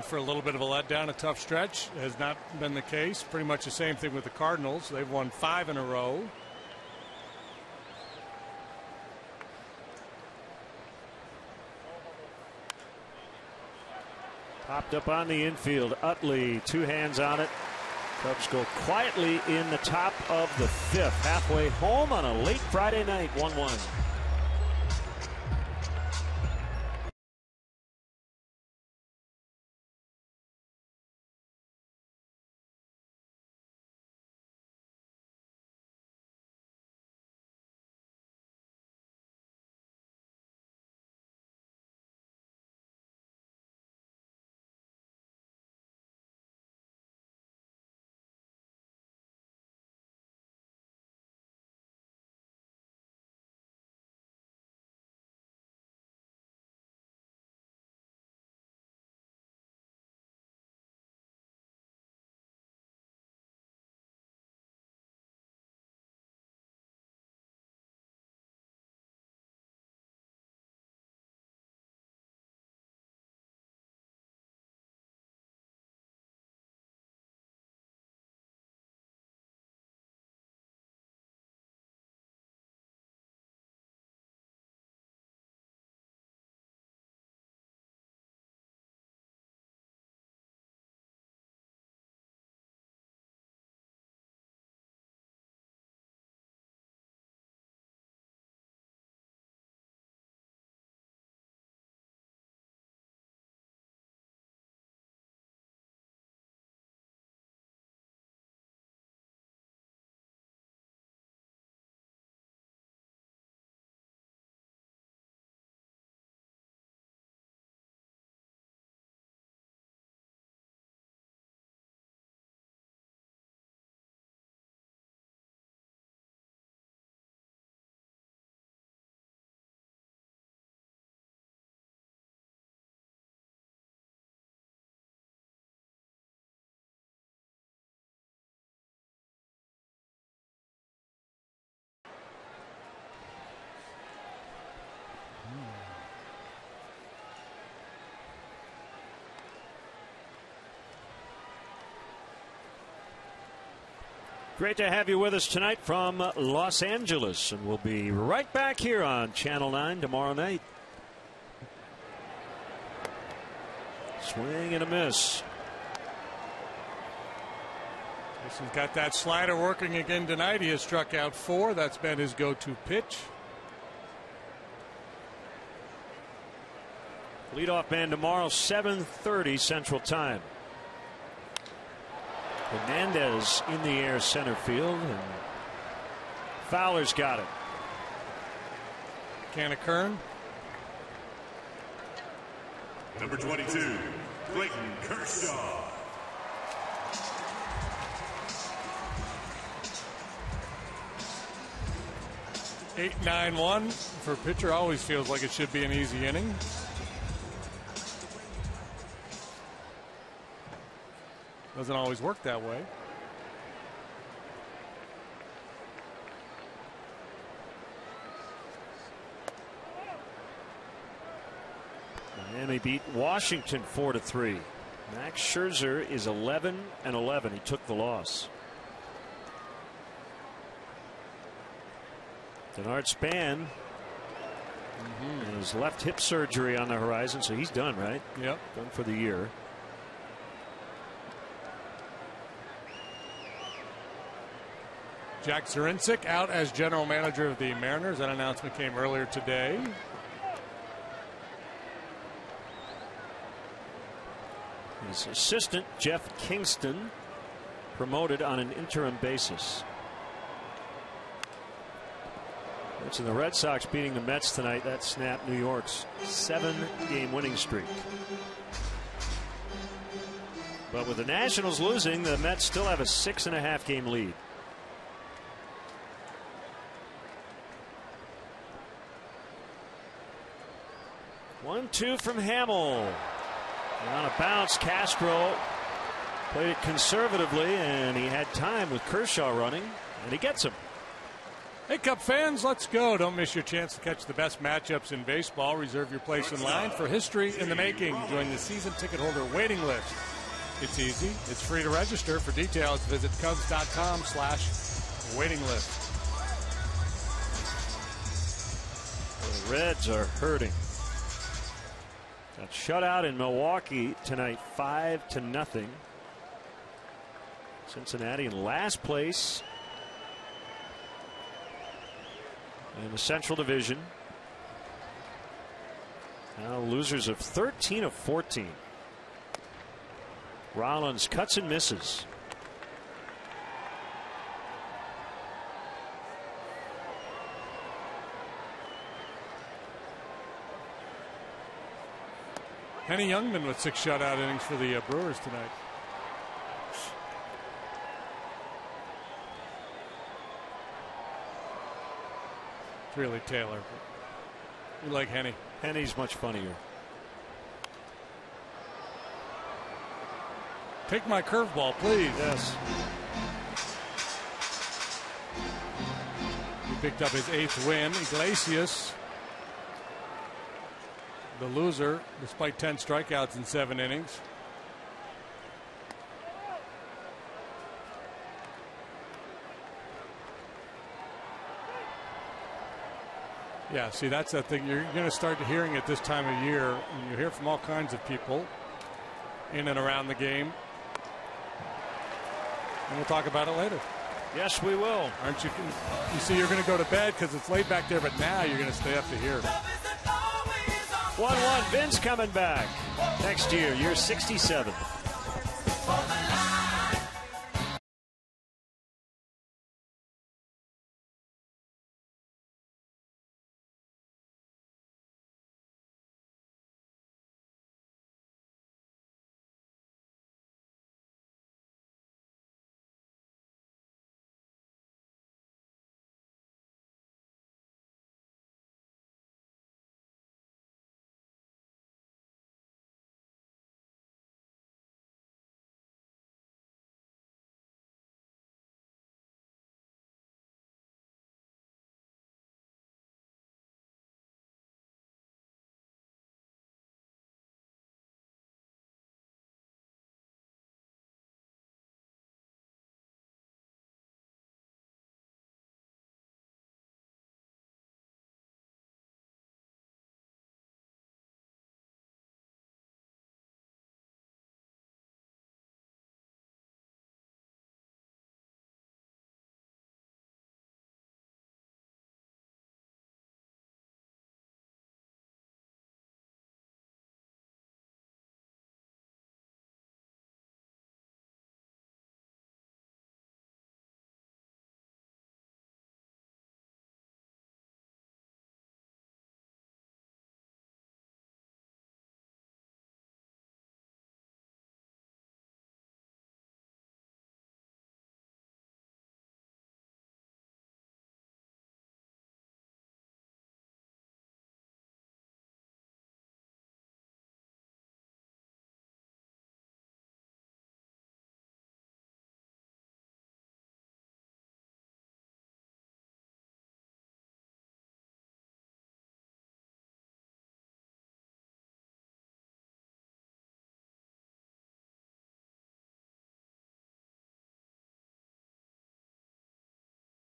for a little bit of a letdown, a tough stretch. Has not been the case. Pretty much the same thing with the Cardinals. They've won 5 in a row. Popped up on the infield. Utley, 2 hands on it. Cubs go quietly in the top of the 5th. Halfway home on a late Friday night, 1-1. Great to have you with us tonight from Los Angeles, and we'll be right back here on Channel 9 tomorrow night. Swing and a miss. He's got that slider working again tonight. He has struck out 4. That's been his go-to pitch. Leadoff man tomorrow, 7:30 Central Time. Hernandez in the air center field, and Fowler's got it. Can occur. Number 22, Clayton Kershaw. Eight, 9-1 for a pitcher always feels like it should be an easy inning. Doesn't always work that way. Miami beat Washington 4-3. Max Scherzer is 11-11. He took the loss. Denard Span has left hip surgery on the horizon, so he's done, right? Yep. Done for the year. Jack Zurincic out as general manager of the Mariners. That announcement came earlier today. His assistant, Jeff Kingston, promoted on an interim basis. And the Red Sox beating the Mets tonight. That snapped New York's 7-game winning streak. But with the Nationals losing, the Mets still have a 6.5-game lead. One-two from Hamill. And on a bounce, Castro played it conservatively, and he had time with Kershaw running, and he gets him. Hey, Cub fans, let's go. Don't miss your chance to catch the best matchups in baseball. Reserve your place in line for history in the making. Join the season ticket holder waiting list. It's easy. It's free to register. For details, visit Cubs.com/waiting list. The Reds are hurting. Got shut out in Milwaukee tonight, 5-0. Cincinnati in last place in the Central Division. Now losers of 13 of 14. Rollins cuts and misses. Henny Youngman with 6 shutout innings for the Brewers tonight. It's really Taylor. We like Henny. Henny's much funnier. Take my curveball, please. Yes. He picked up his 8th win. Iglesias, the loser, despite 10 strikeouts in 7 innings. Yeah, see, that's the thing. You're going to start hearing it this time of year. And you hear from all kinds of people in and around the game. And we'll talk about it later. Yes, we will. Aren't you? You see, you're going to go to bed because it's late back there, but now you're going to stay up to hear. 1-1. Vince coming back next year 67.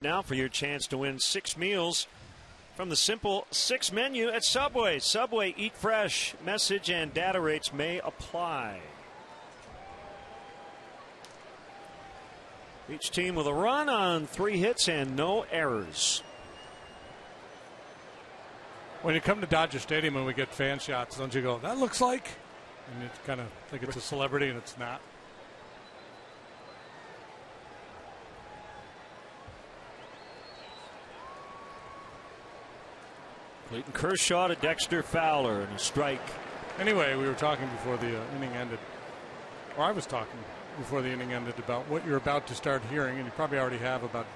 Now for your chance to win 6 meals from the Simple 6 menu at Subway. Subway, eat fresh. Message and data rates may apply. Each team with a run on 3 hits and no errors. When you come to Dodger Stadium and we get fan shots, don't you go, that looks like? And you kind of think it's a celebrity, and it's not. Clayton Kershaw to Dexter Fowler, and a strike. Anyway, we were talking before the inning ended, or I was talking before the inning ended about what you're about to start hearing, and you probably already have, about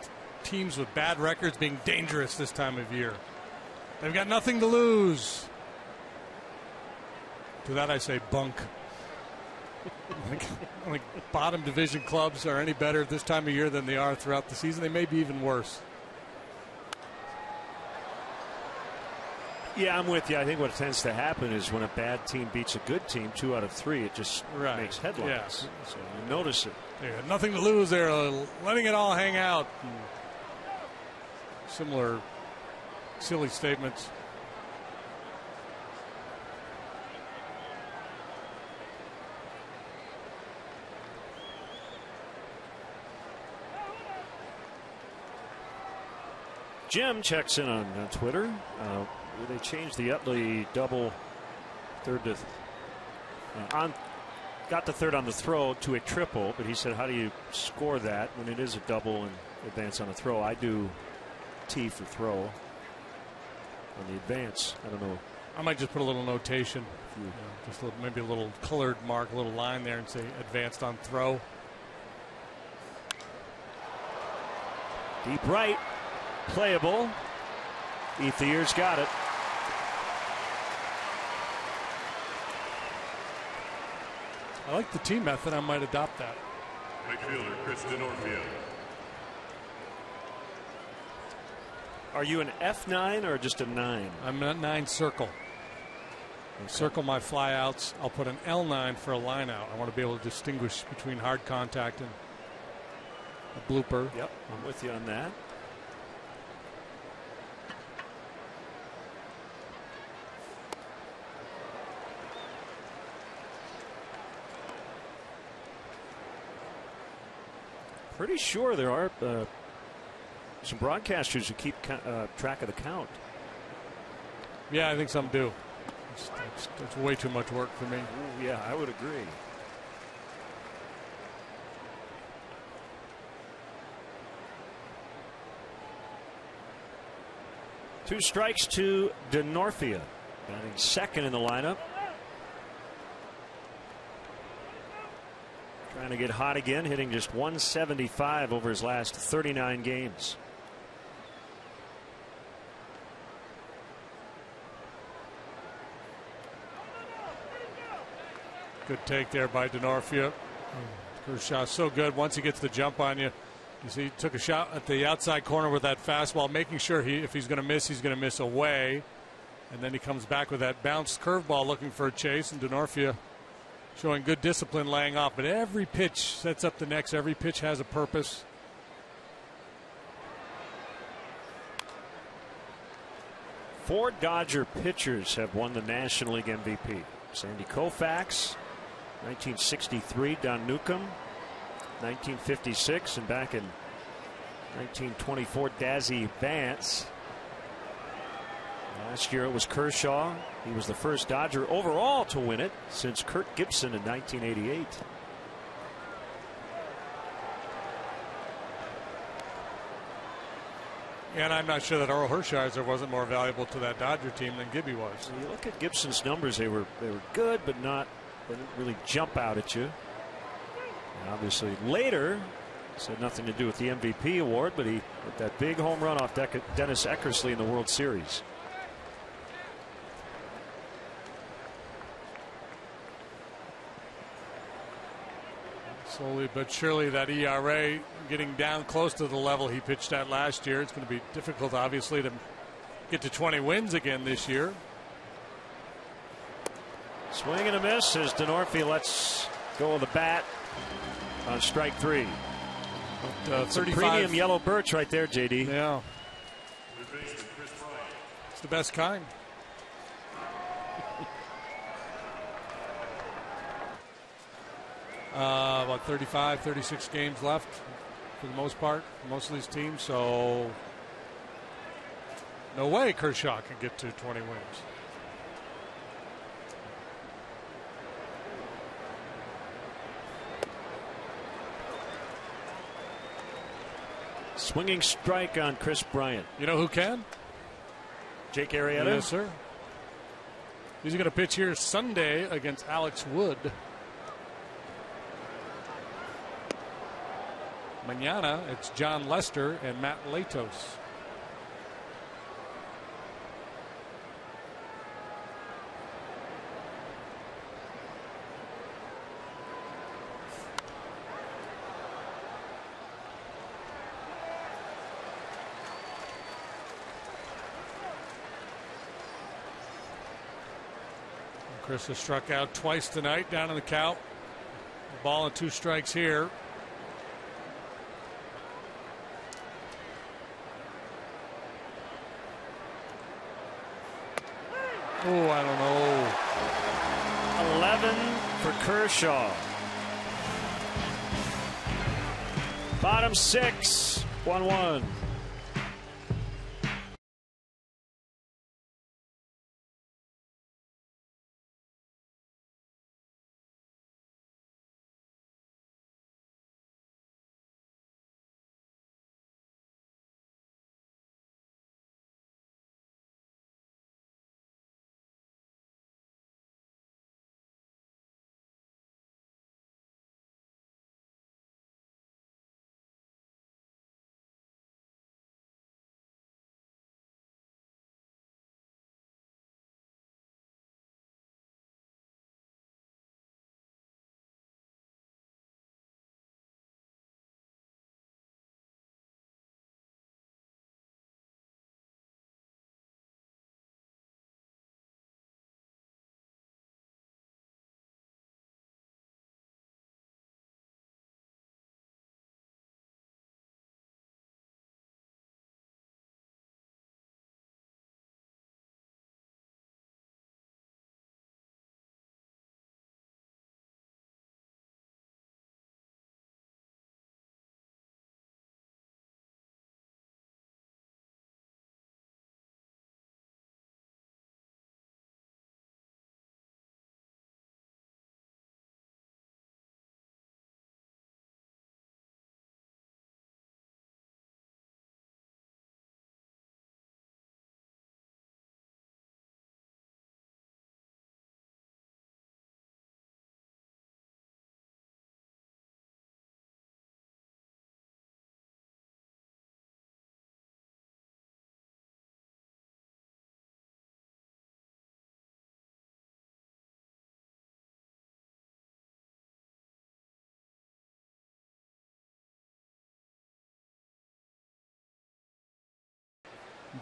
teams with bad records being dangerous this time of year. They've got nothing to lose. To that I say bunk. Like bottom division clubs are any better this time of year than they are throughout the season. They may be even worse. Yeah, I'm with you. I think what tends to happen is when a bad team beats a good team 2 out of 3, it just makes headlines. Yes. So you notice it. They had nothing to lose. They're letting it all hang out. Similar silly statements. Jim checks in on Twitter. They changed the Utley double third to got the third on the throw to a triple, but he said, how do you score that when it is a double and advance on a throw? I do T for throw on the advance. I don't know. I might just put a little notation, just maybe a little colored mark, a little line there, and say advanced on throw. Deep right, playable. Ethier's got it. I like the team method. I might adopt that. Right fielder Chris Denorfia. Are you an F9 or just a 9? I'm a 9 circle. Okay. Circle my flyouts. I'll put an L9 for a line out. I want to be able to distinguish between hard contact and a blooper. Yep, I'm with you on that. Pretty sure there are some broadcasters who keep track of the count. Yeah, I think some do. It's way too much work for me. Ooh, yeah, I would agree. Two strikes to Denorfia, batting second in the lineup. Trying to get hot again, hitting just 175 over his last 39 games. Good take there by Denorfia. Kershaw so good. Once he gets the jump on you, you see he took a shot at the outside corner with that fastball, making sure if he's going to miss away. And then he comes back with that bounced curveball looking for a chase, and Denorfia showing good discipline laying off. But every pitch sets up the next. Every pitch has a purpose. Four Dodger pitchers have won the National League MVP. Sandy Koufax, 1963, Don Newcomb, 1956, and back in 1924, Dazzy Vance. Last year it was Kershaw. He was the first Dodger overall to win it since Kurt Gibson in 1988. And I'm not sure that Earl Hershiser wasn't more valuable to that Dodger team than Gibby was. When you look at Gibson's numbers, they were good, but they didn't really jump out at you. And obviously later, this had nothing to do with the MVP award, but he hit that big home run off Dennis Eckersley in the World Series. Slowly but surely that ERA getting down close to the level he pitched at last year. It's going to be difficult, obviously, to get to 20 wins again this year. Swing and a miss as Denorfia lets go of the bat on strike three. Some premium yellow birch right there, JD. Yeah. It's the best kind. About 35, 36 games left for the most part, for most of these teams. So no way Kershaw can get to 20 wins. Swinging strike on Chris Bryant. You know who can? Jake Arrieta. Yes, sir. He's going to pitch here Sunday against Alex Wood. Mañana, it's John Lester and Matt Latos. Chris has struck out twice tonight down in the count. A ball and 2 strikes here. Oh, I don't know. 11 for Kershaw. Bottom 6, 1-1.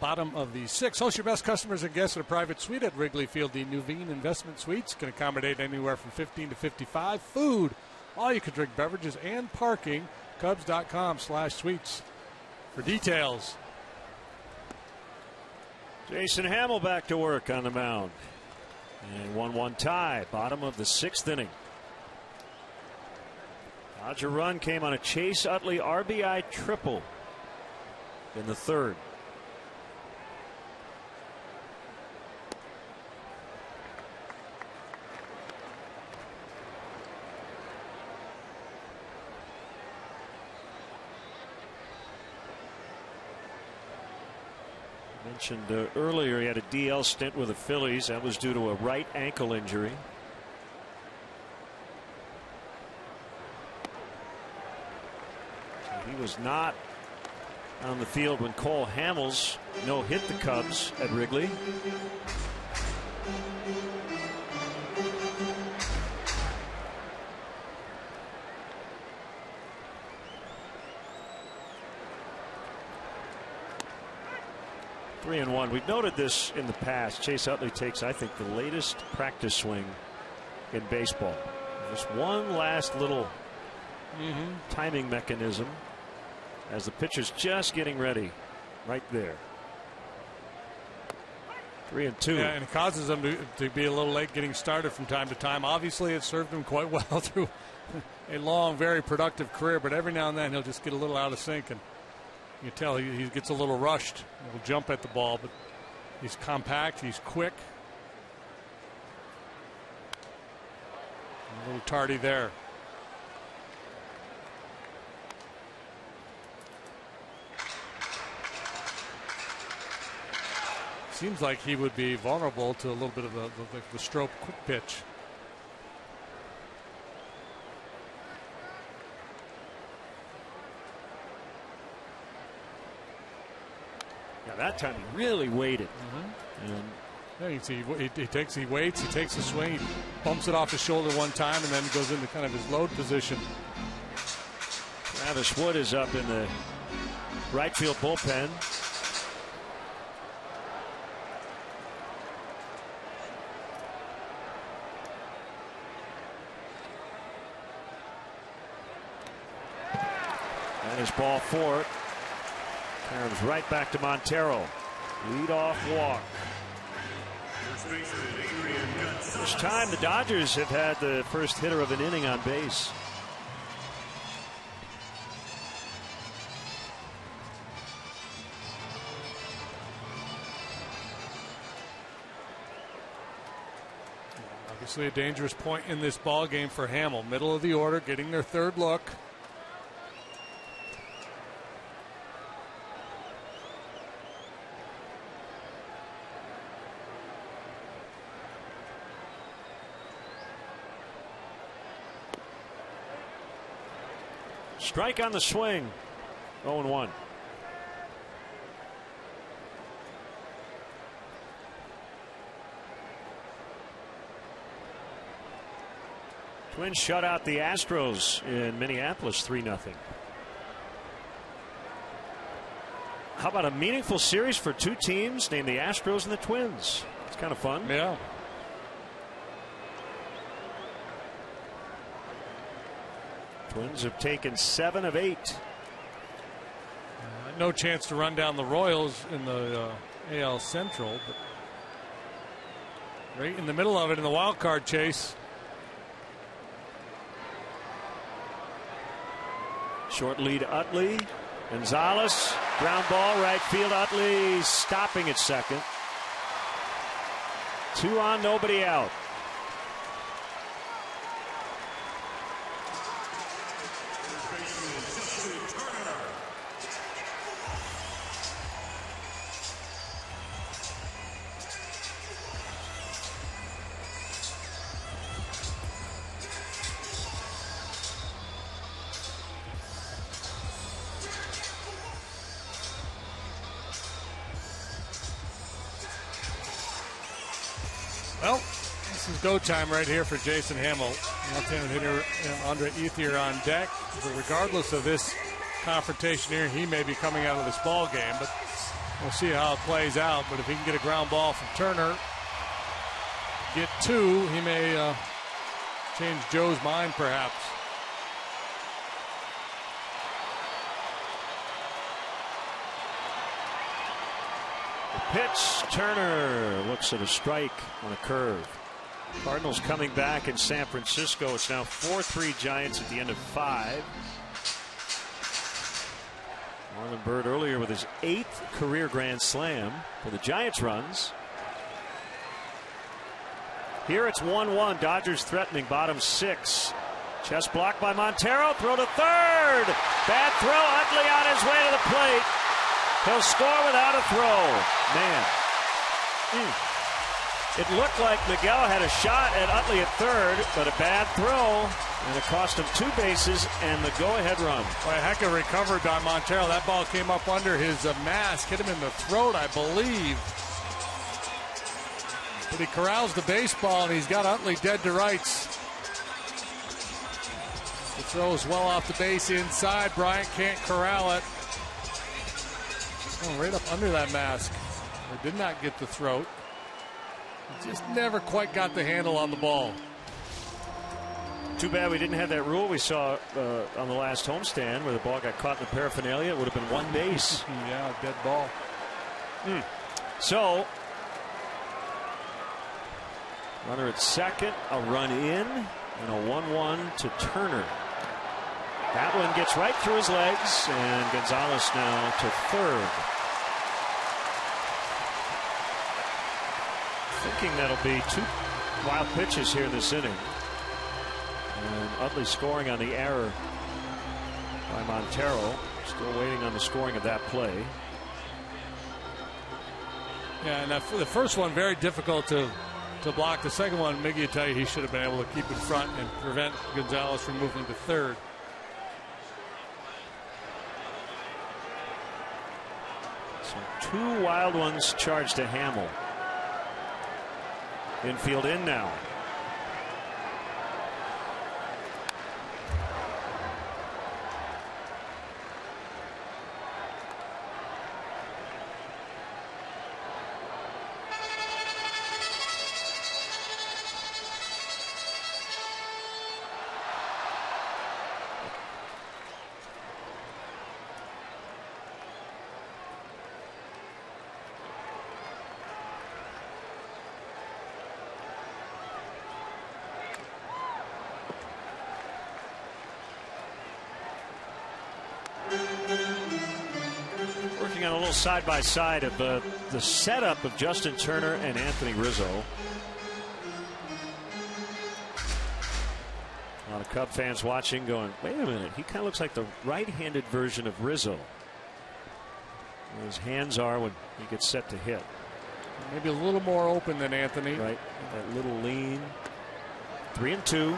Bottom of the 6. Host your best customers and guests at a private suite at Wrigley Field. The Nuveen Investment Suites can accommodate anywhere from 15 to 55. Food, all you can drink beverages, and parking. Cubs.com/suites for details. Jason Hamill back to work on the mound. And 1-1 tie. Bottom of the 6th inning. Dodger run came on a Chase Utley RBI triple in the 3rd. Mentioned earlier he had a DL stint with the Phillies. That was due to a right ankle injury. So he was not on the field when Cole Hamels no-hit the Cubs at Wrigley. Three and one. We've noted this in the past. Chase Utley takes, I think, the latest practice swing in baseball. Just one last little timing mechanism. as the pitcher's just getting ready right there. 3-2. Yeah, and it causes them to be a little late getting started from time to time. Obviously, it served him quite well through a long, very productive career, but every now and then he'll just get a little out of sync, and you can tell he gets a little rushed. He'll jump at the ball, but he's compact, he's quick. A little tardy there. Seems like he would be vulnerable to a little bit of the stroke quick pitch. Yeah, that time he really waited. And yeah, you can see he waits, he takes a swing, he bumps it off his shoulder one time, and then goes into kind of his load position. Travis Wood is up in the right field bullpen. That is ball 4. Comes right back to Montero. Lead-off walk. This time the Dodgers have had the first hitter of an inning on base. Obviously a dangerous point in this ball game for Hamill. Middle of the order, getting their third look. Strike on the swing. 0-1. Twins shut out the Astros in Minneapolis 3-0. How about a meaningful series for two teams named the Astros and the Twins? It's kind of fun. Yeah. Twins have taken 7 of 8. No chance to run down the Royals in the AL Central, but right in the middle of it in the wild card chase. Short lead Utley. Gonzalez, ground ball, right field. Utley stopping at second. 2 on, nobody out. Well, this is go time right here for Jason Hamill. Left-handed hitter Andre Ethier on deck. But regardless of this confrontation here, he may be coming out of this ball game. But we'll see how it plays out. But if he can get a ground ball from Turner, get 2, he may change Joe's mind perhaps. Pitch, Turner looks at a strike on a curve. Cardinals coming back in San Francisco. It's now 4-3 Giants at the end of 5. Marlon Byrd earlier with his 8th career grand slam for the Giants runs. Here it's 1-1. Dodgers threatening bottom 6. Chest blocked by Montero. Throw to third. Bad throw. Utley on his way to the plate. He'll score without a throw. Man. It looked like Miguel had a shot at Utley at third, but a bad throw, and it cost him 2 bases and the go-ahead run. Boy, a heck of a recovery by Montero. That ball came up under his mask, hit him in the throat, I believe. But he corrals the baseball, and he's got Utley dead to rights. The throw is well off the base inside. Bryant can't corral it. Oh, right up under that mask. It did not get the throat. He just never quite got the handle on the ball. Too bad we didn't have that rule we saw on the last homestand where the ball got caught in the paraphernalia. It would have been one base. Yeah, dead ball. So, runner at second, a run in, and a 1-1 to Turner. That one gets right through his legs, and Gonzalez now to third. Thinking that'll be 2 wild pitches here in this inning. And Utley scoring on the error by Montero. Still waiting on the scoring of that play. Yeah, and the first one very difficult to block. The second one, Miggy will tell you he should have been able to keep in front and prevent Gonzalez from moving to third. So 2 wild ones charged to Hamill. Infield in now. Working on a little side-by-side of the setup of Justin Turner and Anthony Rizzo. A lot of Cub fans watching going, wait a minute, he kind of looks like the right-handed version of Rizzo. Where his hands are when he gets set to hit. Maybe a little more open than Anthony. Right, that little lean. 3-2.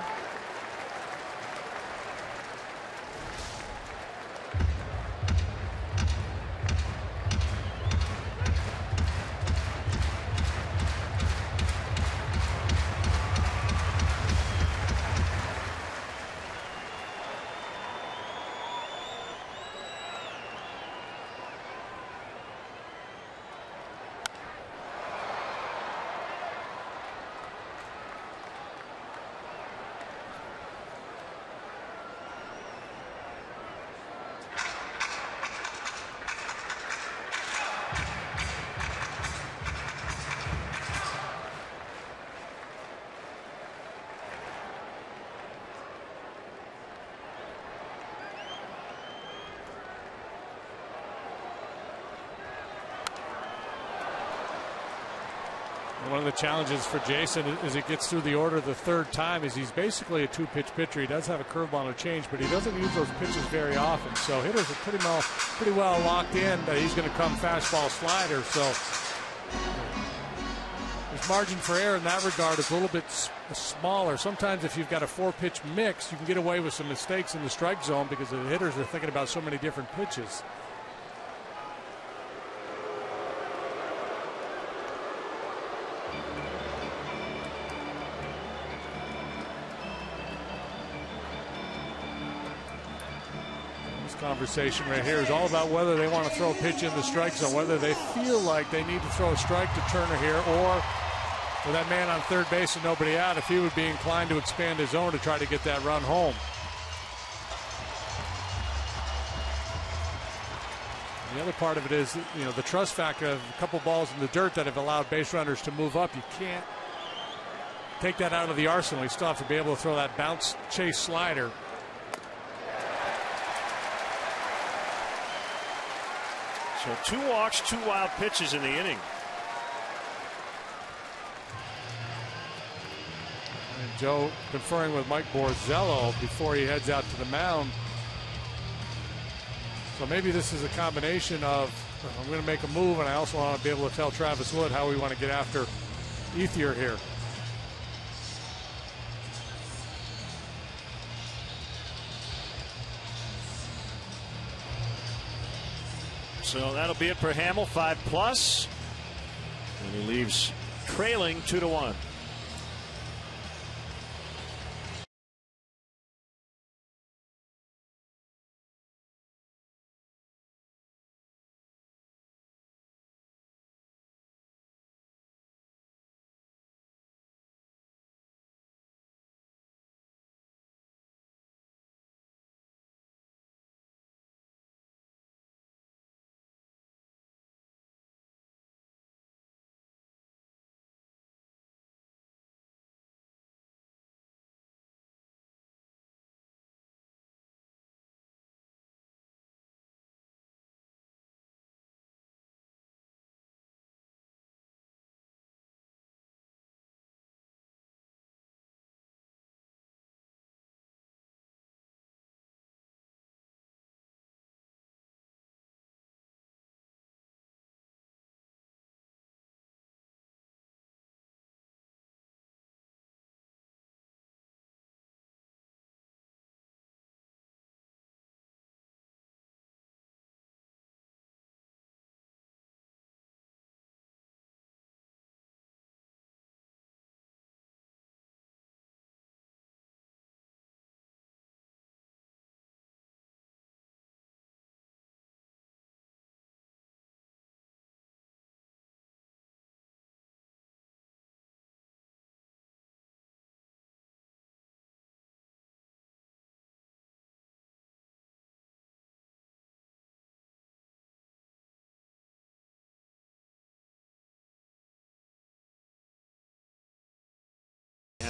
One of the challenges for Jason as he gets through the order the third time is he's basically a 2-pitch pitcher. He does have a curveball and a change, but he doesn't use those pitches very often. So hitters are pretty well locked in that he's going to come fastball slider. So his margin for error in that regard is a little bit smaller. Sometimes if you've got a 4-pitch mix, you can get away with some mistakes in the strike zone because the hitters are thinking about so many different pitches. Conversation right here is all about whether they want to throw a pitch in the strike zone, whether they feel like they need to throw a strike to Turner here, or with that man on third base and nobody out, if he would be inclined to expand his own to try to get that run home. The other part of it is, the trust factor of a couple balls in the dirt that have allowed base runners to move up. You can't take that out of the arsenal. You still have to be able to throw that bounce chase slider. So 2 walks, 2 wild pitches in the inning. And Joe conferring with Mike Borzello before he heads out to the mound. So maybe this is a combination of, I'm going to make a move, and I also want to be able to tell Travis Wood how we want to get after Ethier here. So that'll be it for Hamill, 5+. And he leaves trailing 2-1.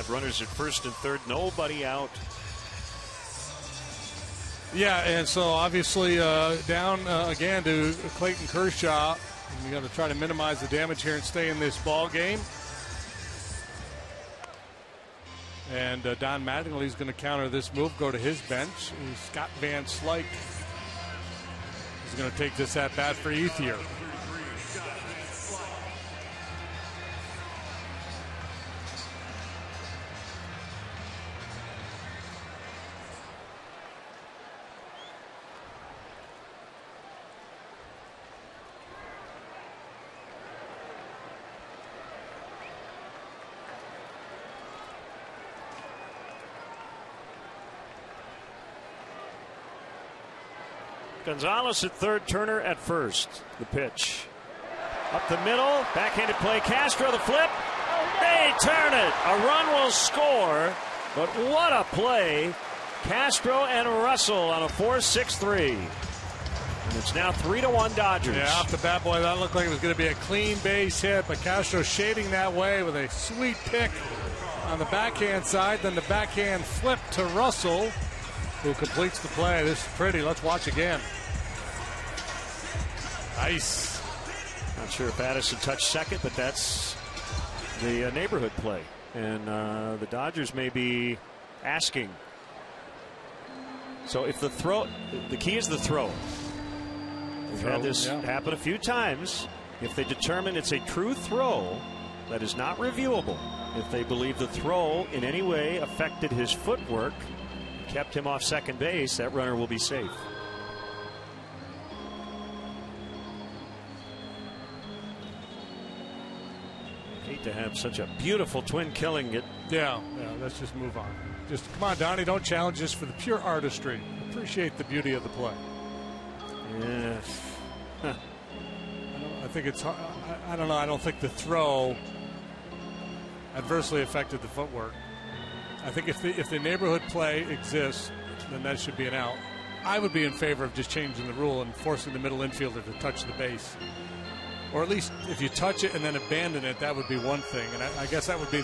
have runners at first and third, nobody out. Yeah, and so obviously down again to Clayton Kershaw. We got to try to minimize the damage here and stay in this ball game. And Don Mattingly's going to counter this move, go to his bench. Scott Van Slyke is going to take this at bat for Ethier. Gonzalez at third, Turner at first. The pitch. Up the middle, backhanded play. Castro, the flip. They turn it. A run will score, but what a play. Castro and Russell on a 4-6-3. And it's now 3-1 Dodgers. Yeah, off the bat, boy, that looked like it was going to be a clean base hit, but Castro shading that way with a sweet pick on the backhand side. Then the backhand flip to Russell, who completes the play. This is pretty. Let's watch again. Nice. Not sure if Addison touched second, but that's the neighborhood play. And the Dodgers may be asking. So if the throw, the key is the throw. We've had this happen a few times. If they determine it's a true throw, that is not reviewable. If they believe the throw in any way affected his footwork, kept him off second base, that runner will be safe. Hate to have such a beautiful twin killing it. Yeah, let's just move on. Just come on, Donnie, don't challenge us for the pure artistry. Appreciate the beauty of the play. Yeah. Huh. I think it's, I don't know, I don't think the throw adversely affected the footwork. I think if the neighborhood play exists, then that should be an out. I would be in favor of just changing the rule and forcing the middle infielder to touch the base. Or at least if you touch it and then abandon it, that would be one thing. And I guess that would be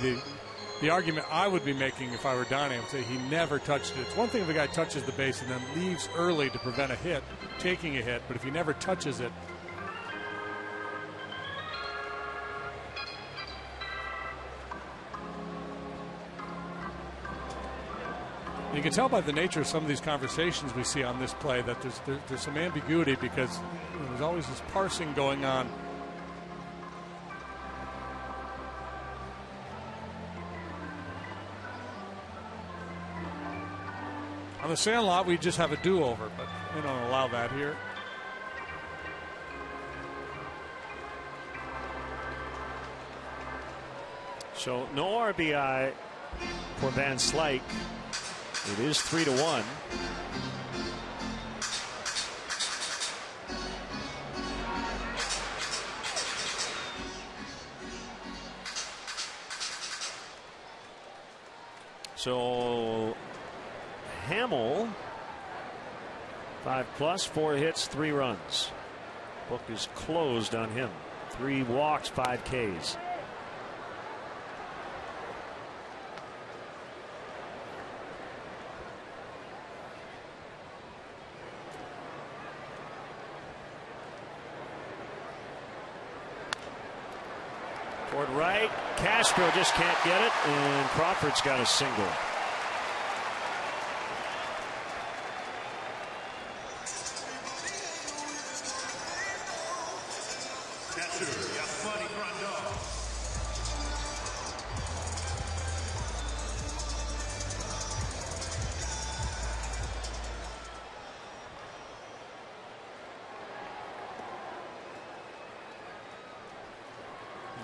the argument I would be making if I were Donnie. I would say he never touched it. It's one thing if a guy touches the base and then leaves early to prevent a hit, taking a hit. But if he never touches it, you can tell by the nature of some of these conversations we see on this play that there's some ambiguity because there's always this parsing going on. On the Sandlot, we just have a do-over, but they don't allow that here. So no RBI for Van Slyke. It is 3-1. So Hamill, 5+, 4 hits, 3 runs. Book is closed on him. 3 walks, 5 Ks. Toward right, Castro just can't get it, and Crawford's got a single.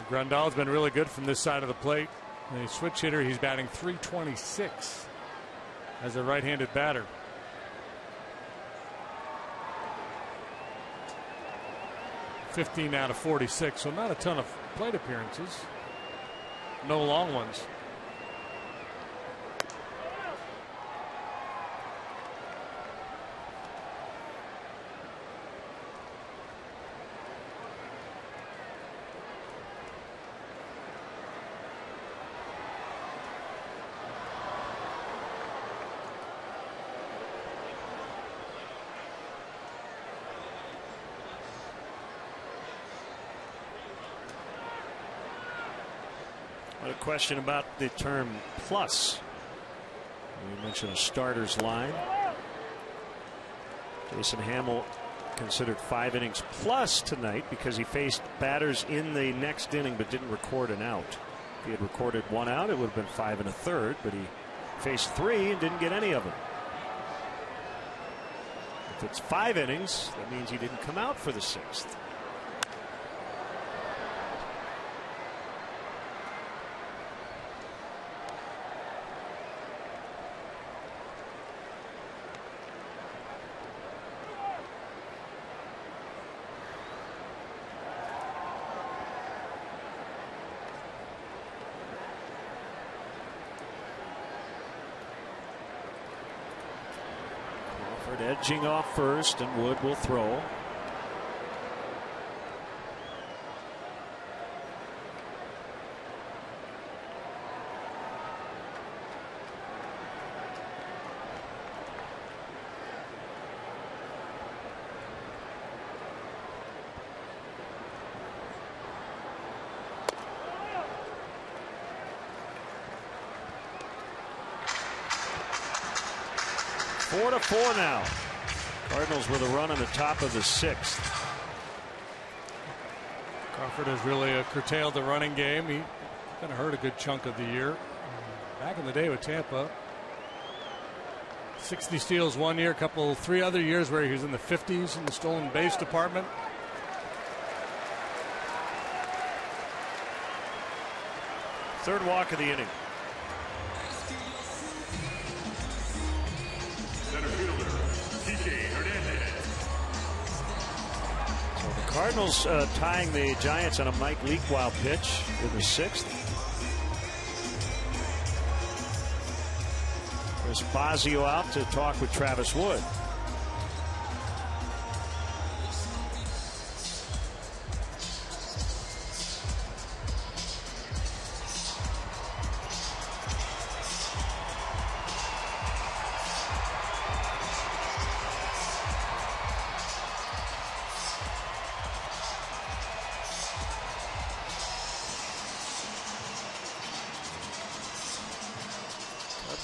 Grandal's been really good from this side of the plate. And a switch hitter, he's batting .326 as a right-handed batter. .15 out of 46, so not a ton of plate appearances. No long ones. A question about the term plus. We mentioned a starter's line. Jason Hamill considered 5 innings plus tonight because he faced batters in the next inning but didn't record an out. If he had recorded 1 out, it would have been 5 1/3, but he faced 3 and didn't get any of them. If it's 5 innings, that means he didn't come out for the 6th. Edging off first, and Wood will throw. Four to 4 now. Cardinals with a run on the top of the 6th. Crawford has really curtailed the running game. He kind of hurt a good chunk of the year. Back in the day with Tampa, 60 steals 1 year, 3 other years where he was in the 50s in the stolen base department. Third walk of the inning. Cardinals tying the Giants on a Mike Leakwald pitch in the 6th. There's Fazio out to talk with Travis Wood.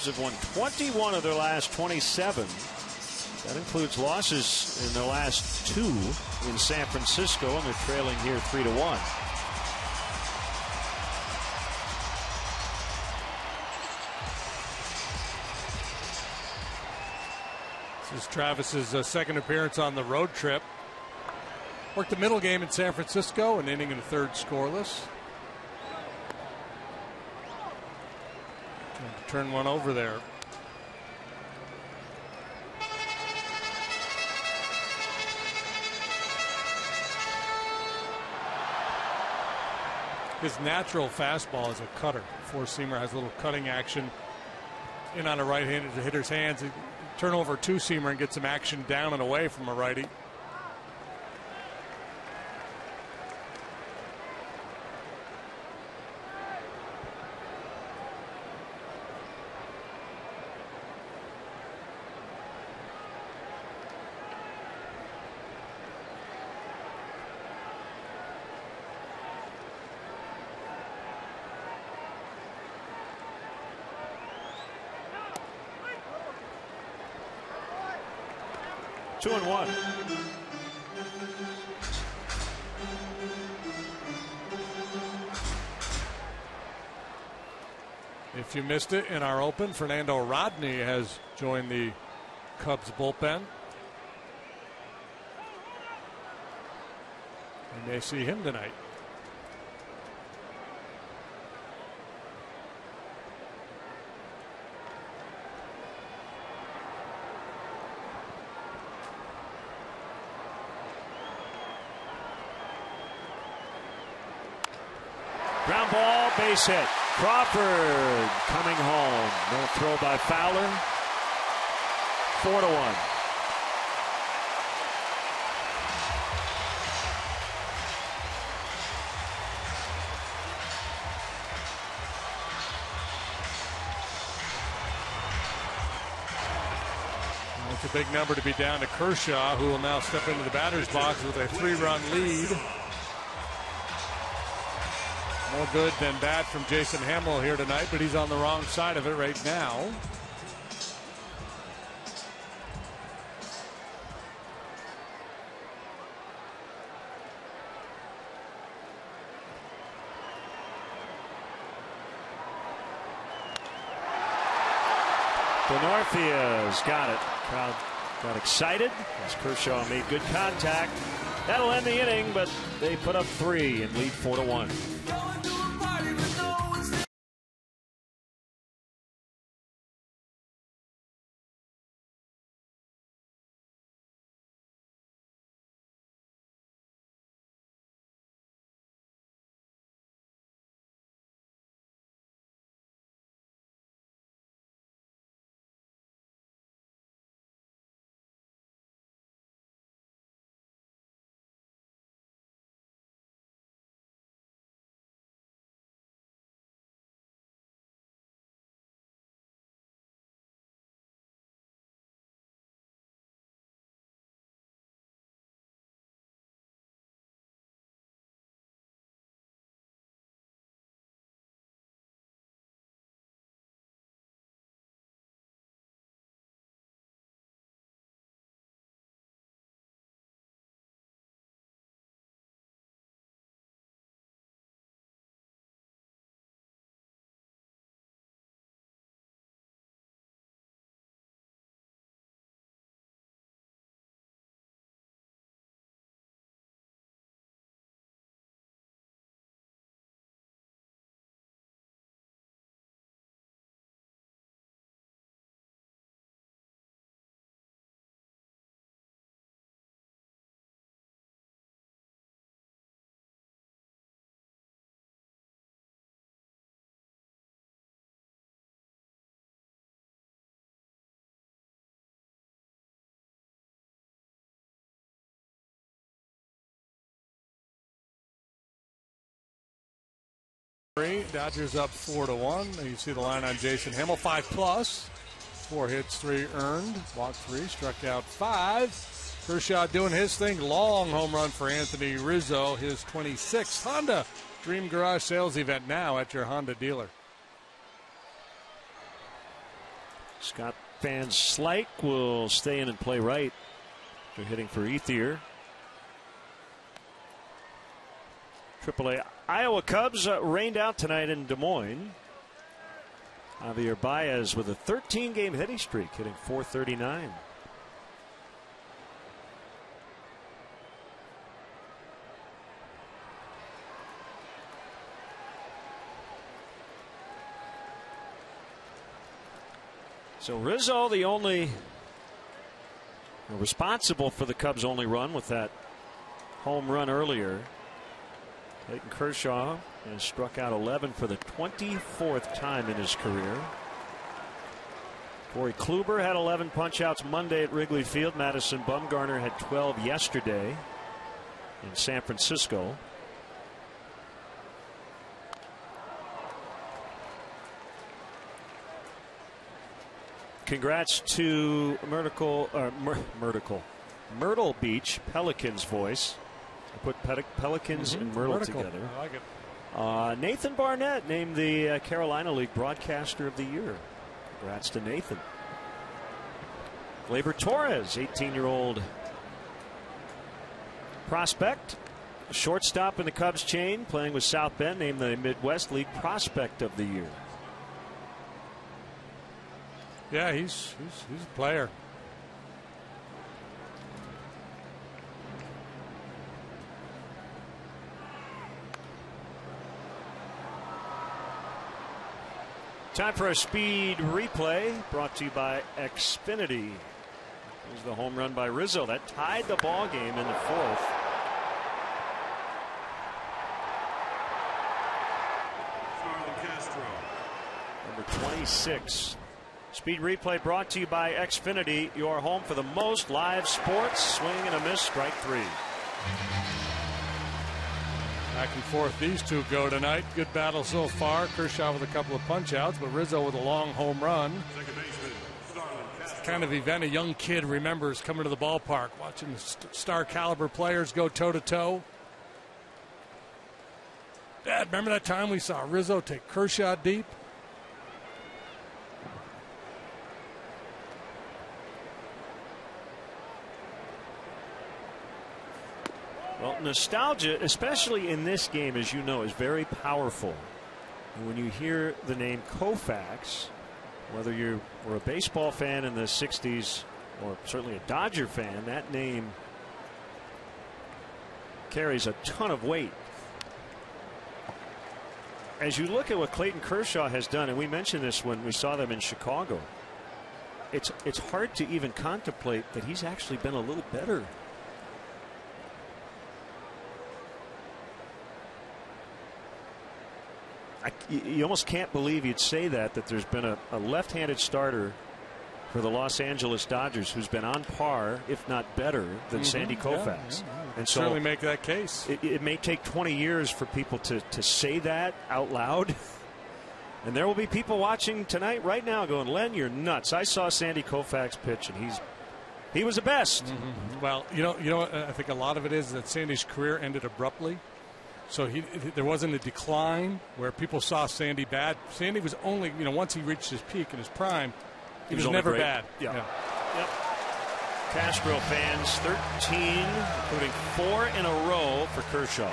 Have won 21 of their last 27. That includes losses in the last 2 in San Francisco, and they're trailing here 3-1. This is Travis's second appearance on the road trip. Worked the middle game in San Francisco, an inning and a third scoreless. Turn one over there. His natural fastball is a cutter. Four-seamer has a little cutting action in on a right-handed hitter's hands. He turn over a two-seamer and get some action down and away from a righty. Two and one. If you missed it in our open, Fernando Rodney has joined the Cubs bullpen. You may see him tonight. Ground ball, base hit. Crawford coming home. No throw by Fowler. 4-1. It's a big number to be down to Kershaw, who will now step into the batter's box with a 3-run lead. More good than bad from Jason Hamill here tonight, but he's on the wrong side of it right now. Denorfia's got it. Crowd got excited as Kershaw made good contact. That'll end the inning, but they put up 3 and lead 4-1. Dodgers up 4-1. You see the line on Jason Hamill, 5+. 4 hits, 3 earned. Walked 3, struck out 5. Kershaw doing his thing. Long home run for Anthony Rizzo, his 26th Honda Dream Garage sales event now at your Honda dealer. Scott Van Slyke will stay in and play right. They're hitting for Ethier. AAA Iowa Cubs rained out tonight in Des Moines. Javier Baez with a 13-game hitting streak, hitting .439. So Rizzo, the only responsible for the Cubs' only run with that home run earlier. Clayton Kershaw has struck out 11 for the 24th time in his career. Corey Kluber had 11 punch-outs Monday at Wrigley Field. Madison Bumgarner had 12 yesterday in San Francisco. Congrats to Myrtle Beach Pelicans voice. I put Pelicans and Myrtle together. I like it. Nathan Barnett named the Carolina League Broadcaster of the Year. Congrats to Nathan. Gleyber Torres, 18-year-old prospect, shortstop in the Cubs chain, playing with South Bend, named the Midwest League Prospect of the Year. Yeah, he's a player. Time for a speed replay brought to you by Xfinity. Here's the home run by Rizzo that tied the ball game in the fourth. Number 26. Speed replay brought to you by Xfinity, your home for the most live sports. Swing and a miss, strike 3. Back and forth these two go tonight. Good battle so far. Kershaw with a couple of punch-outs, but Rizzo with a long home run. Kind of event a young kid remembers coming to the ballpark, watching star caliber players go toe-to-toe. Dad, remember that time we saw Rizzo take Kershaw deep? Well, nostalgia, especially in this game, as you know, is very powerful. And when you hear the name Koufax, whether you were a baseball fan in the 60s or certainly a Dodger fan, that name carries a ton of weight. As you look at what Clayton Kershaw has done, and we mentioned this when we saw them in Chicago, it's hard to even contemplate that he's actually been a little better. You almost can't believe you'd say that there's been a left-handed starter for the Los Angeles Dodgers who's been on par, if not better, than Sandy Koufax. Yeah. And so certainly make that case. It may take 20 years for people to say that out loud. And there will be people watching tonight right now going, Len, you're nuts. I saw Sandy Koufax pitch, and he was the best. Well, you know, I think a lot of it is that Sandy's career ended abruptly. So there wasn't a decline where people saw Sandy bad. Sandy was only, once he reached his peak in his prime, he was never great. bad. Yeah. Yep. Castro fans, 13, including 4 in a row for Kershaw.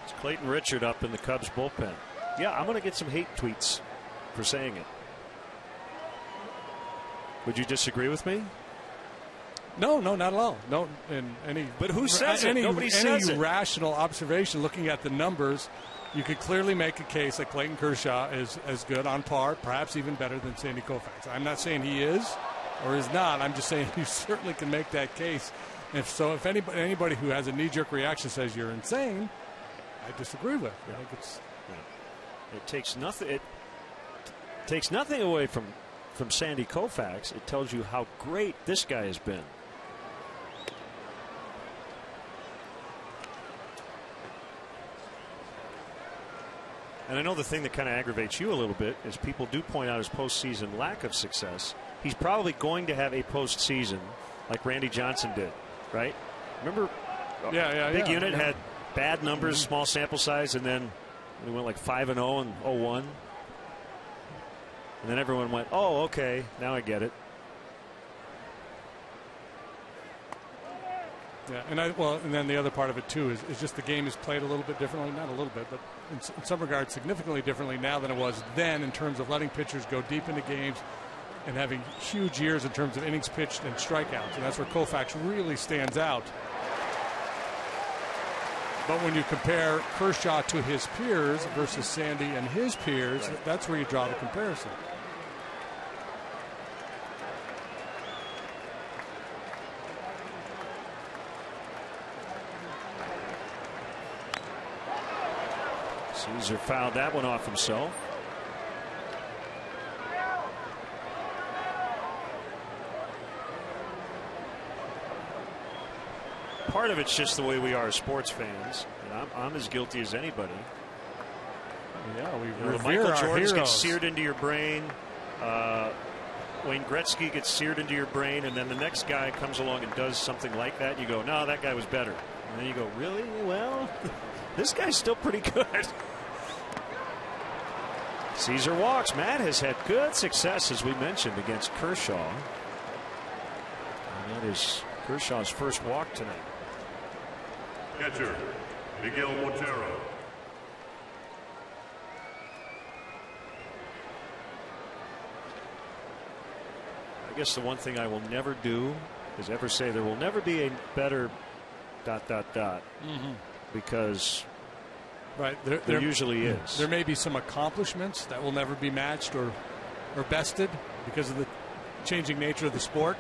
It's Clayton Richard up in the Cubs bullpen. Yeah, I'm going to get some hate tweets for saying it. Would you disagree with me? No, not at all. No, in any. But who says it? Nobody says it. Any rational observation, looking at the numbers, you could clearly make a case that Clayton Kershaw is as good, on par, perhaps even better than Sandy Koufax. I'm not saying he is or is not. I'm just saying you certainly can make that case. If anybody who has a knee-jerk reaction says you're insane, I disagree with. Yeah. I think it's. Yeah. It takes nothing. It takes nothing away from Sandy Koufax. It tells you how great this guy has been. And I know the thing that kind of aggravates you a little bit is people do point out his postseason lack of success. He's probably going to have a postseason like Randy Johnson did, right? Remember? Big unit had bad numbers, small sample size, and then we went like 5-0 and 0-1. And then everyone went, oh, okay, now I get it. Yeah, and then the other part of it too is just the game is played a little bit differently, not a little bit, but in some regards significantly differently now than it was then in terms of letting pitchers go deep into games and having huge years in terms of innings pitched and strikeouts, and that's where Koufax really stands out. But when you compare Kershaw to his peers versus Sandy and his peers, that's where you draw the comparison. Caesar fouled that one off himself. Part of it's just the way we are as sports fans, and I'm as guilty as anybody. Yeah, the Michael Jordans get seared into your brain. Wayne Gretzky gets seared into your brain, and then the next guy comes along and does something like that. You go, no, that guy was better. And then you go, really? Well, this guy's still pretty good. Caesar walks. Matt has had good success, as we mentioned, against Kershaw. And that is Kershaw's first walk tonight. Catcher, Miguel Montero. I guess the one thing I will never do is ever say there will never be a better ... Because there usually is. There may be some accomplishments that will never be matched or bested because of the changing nature of the sport.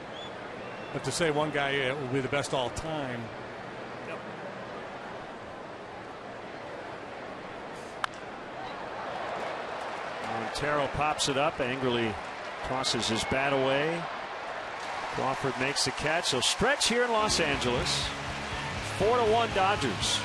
But to say one guy will be the best all time. Yep. Montero pops it up, angrily tosses his bat away. Crawford makes the catch. So stretch here in Los Angeles. 4-1 Dodgers.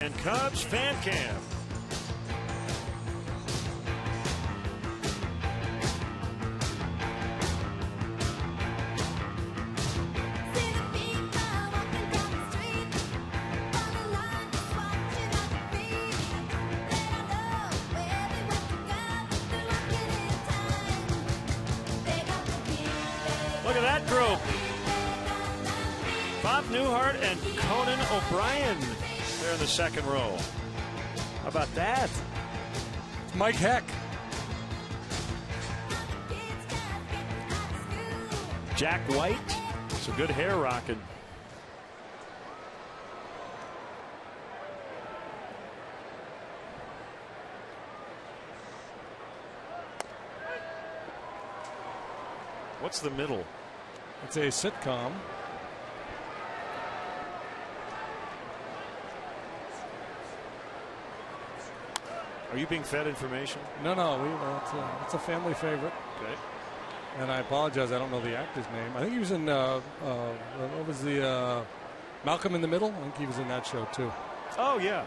and Cubs Fan Cam. Look at that group. Bob Newhart and Conan O'Brien there in the second row. How about that? It's Mike Heck. Jack White. Some good hair rocking. What's the middle? It's a sitcom. Are you being fed information? No, it's a family favorite. Okay. And I apologize, I don't know the actor's name. I think he was in what was the Malcolm in the Middle? I think he was in that show too. Oh yeah.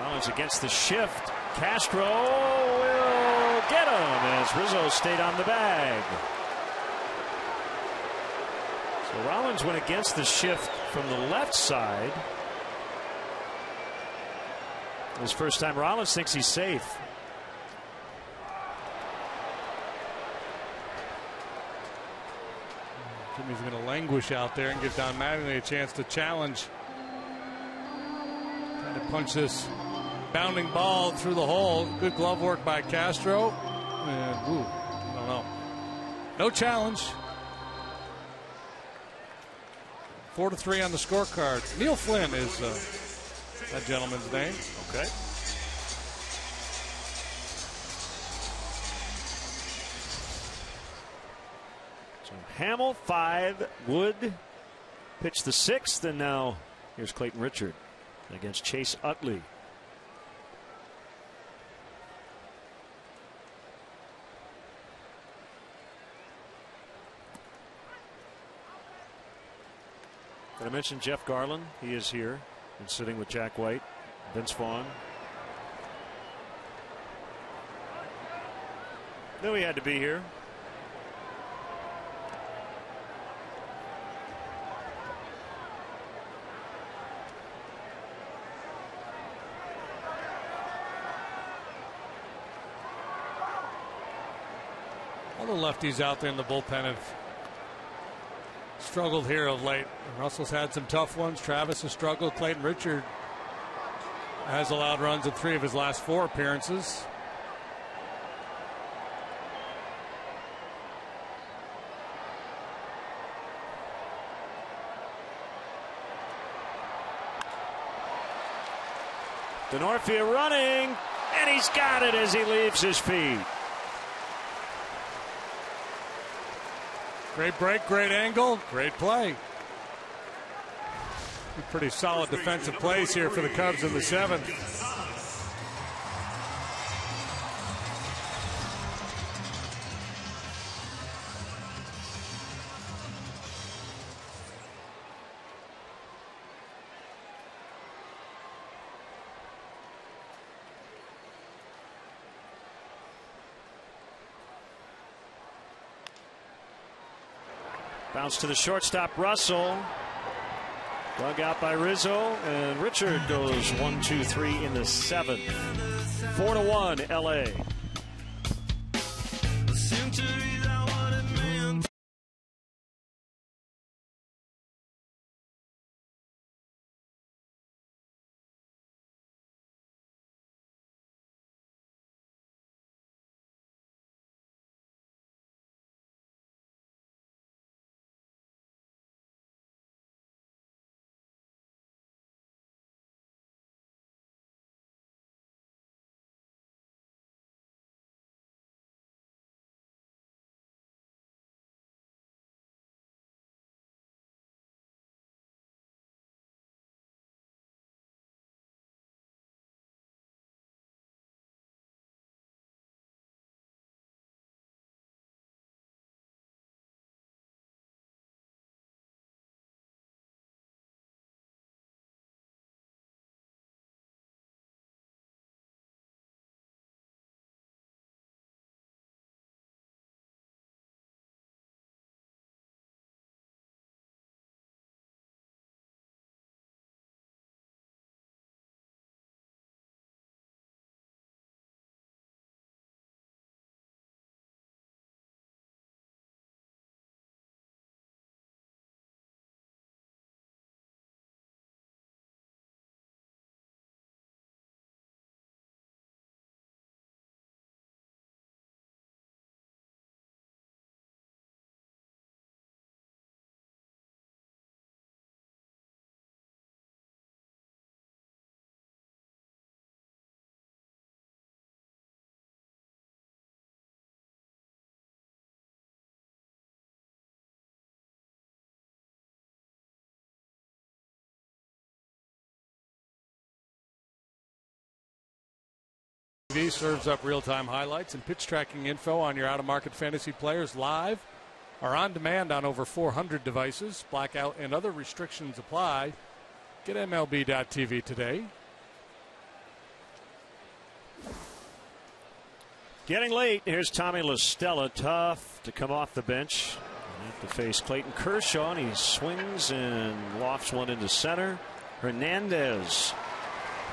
Rollins against the shift. Castro will get him as Rizzo stayed on the bag. So Rollins went against the shift from the left side. His first time. Rollins thinks he's safe. Jimmy's going to languish out there and give Don Mattingly a chance to challenge. Trying to punch this bounding ball through the hole. Good glove work by Castro. And, I don't know. No challenge. 4-3 on the scorecard. Neil Flynn is that gentleman's name. Okay. So Hamill 5, Wood pitched the 6th, and now here's Clayton Richard against Chase Utley. Did I mention Jeff Garland? He is here and sitting with Jack White, Vince Vaughn. Knew he had to be here. All the lefties out there in the bullpen have struggled here of late. Russell's had some tough ones. Travis has struggled. Clayton Richard has allowed runs in 3 of his last 4 appearances. Denorfia running, and he's got it as he leaves his feet. Great break, great angle, great play. Pretty solid defensive plays here for the Cubs in the 7th. Bounce to the shortstop, Russell. Dug out by Rizzo, and Richard goes 1-2-3 in the 7th. 4-1 LA. TV serves up real-time highlights and pitch tracking info on your out-of-market fantasy players live or on demand on over 400 devices. Blackout and other restrictions apply. Get MLB.tv today. Getting late. Here's Tommy La Stella. Tough to come off the bench. Have to face Clayton Kershaw, and he swings and lofts one into center. Hernandez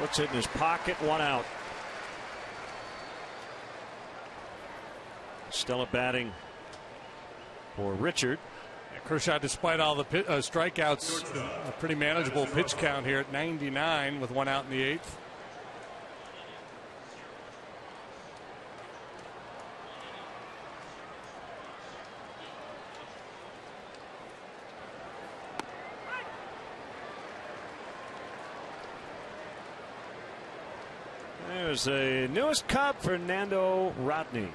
puts it in his pocket. One out. Stella batting for Richard. Kershaw, despite all the strikeouts, a pretty manageable pitch count here at 99 with one out in the eighth. There's the newest Cub, Fernando Rodney.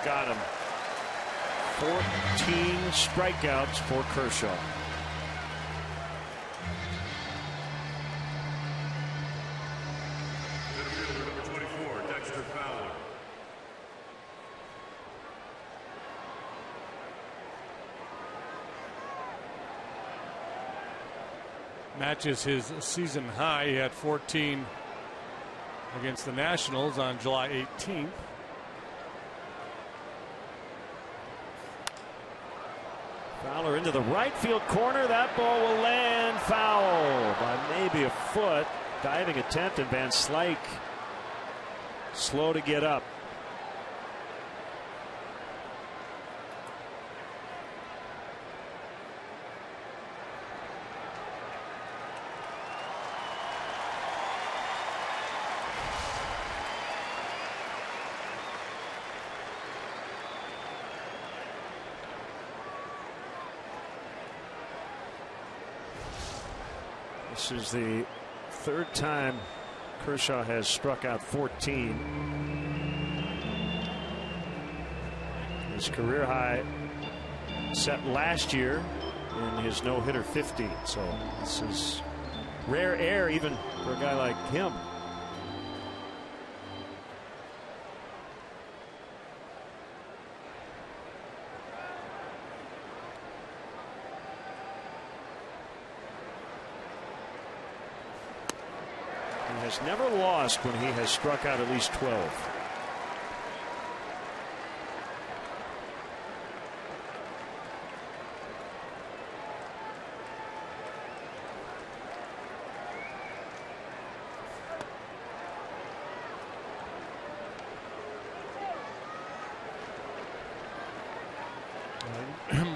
Got him. 14 strikeouts for Kershaw. Number 24, Dexter Fowler. Matches his season high. He had 14 against the Nationals on July 18th. Fowler into the right field corner. That ball will land foul by maybe a foot. Diving attempt, and Van Slyke slow to get up. This is the third time Kershaw has struck out 14. His career high set last year in his no-hitter 50. So this is rare air even for a guy like him. Has never lost when he has struck out at least 12.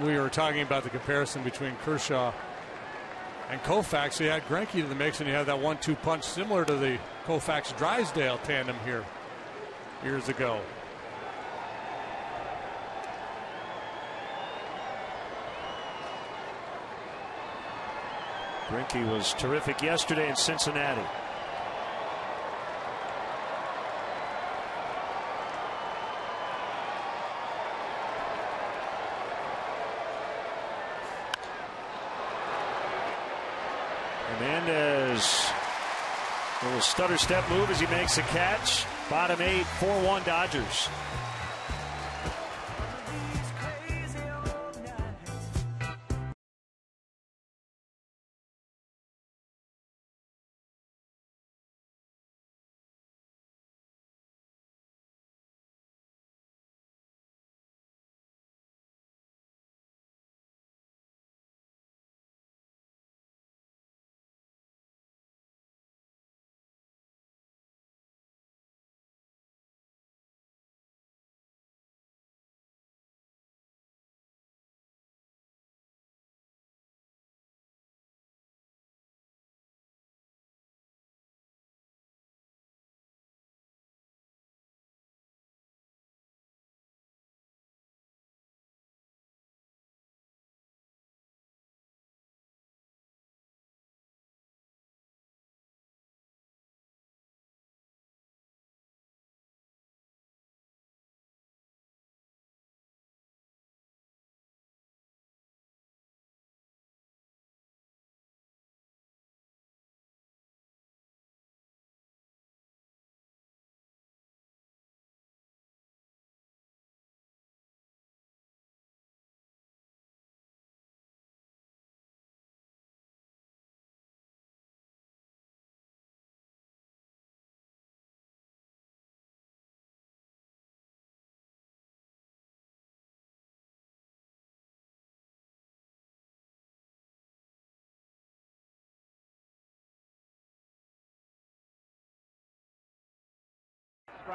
We were talking about the comparison between Kershaw and Koufax. You had Greinke in the mix, and you had that 1-2 punch similar to the Koufax-Drysdale tandem here years ago. Greinke was terrific yesterday in Cincinnati. Hernandez, a little stutter step move as he makes a catch. Bottom 8, 4-1 Dodgers.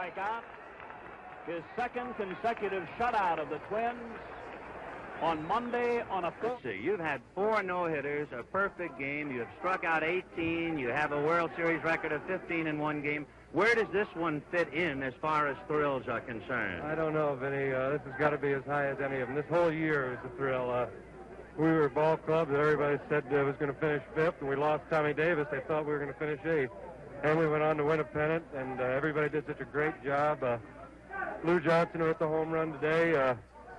strikeout. His second consecutive shutout of the Twins on Monday on a full. You've had 4 no-hitters, a perfect game. You have struck out 18. You have a World Series record of 15 in one game. Where does this one fit in as far as thrills are concerned? I don't know, Vinny. This has got to be as high as any of them. This whole year was a thrill. We were a ball club that everybody said was going to finish 5th, and we lost Tommy Davis. They thought we were going to finish 8th. And we went on to win a pennant, and everybody did such a great job. Lou Johnson, who hit the home run today,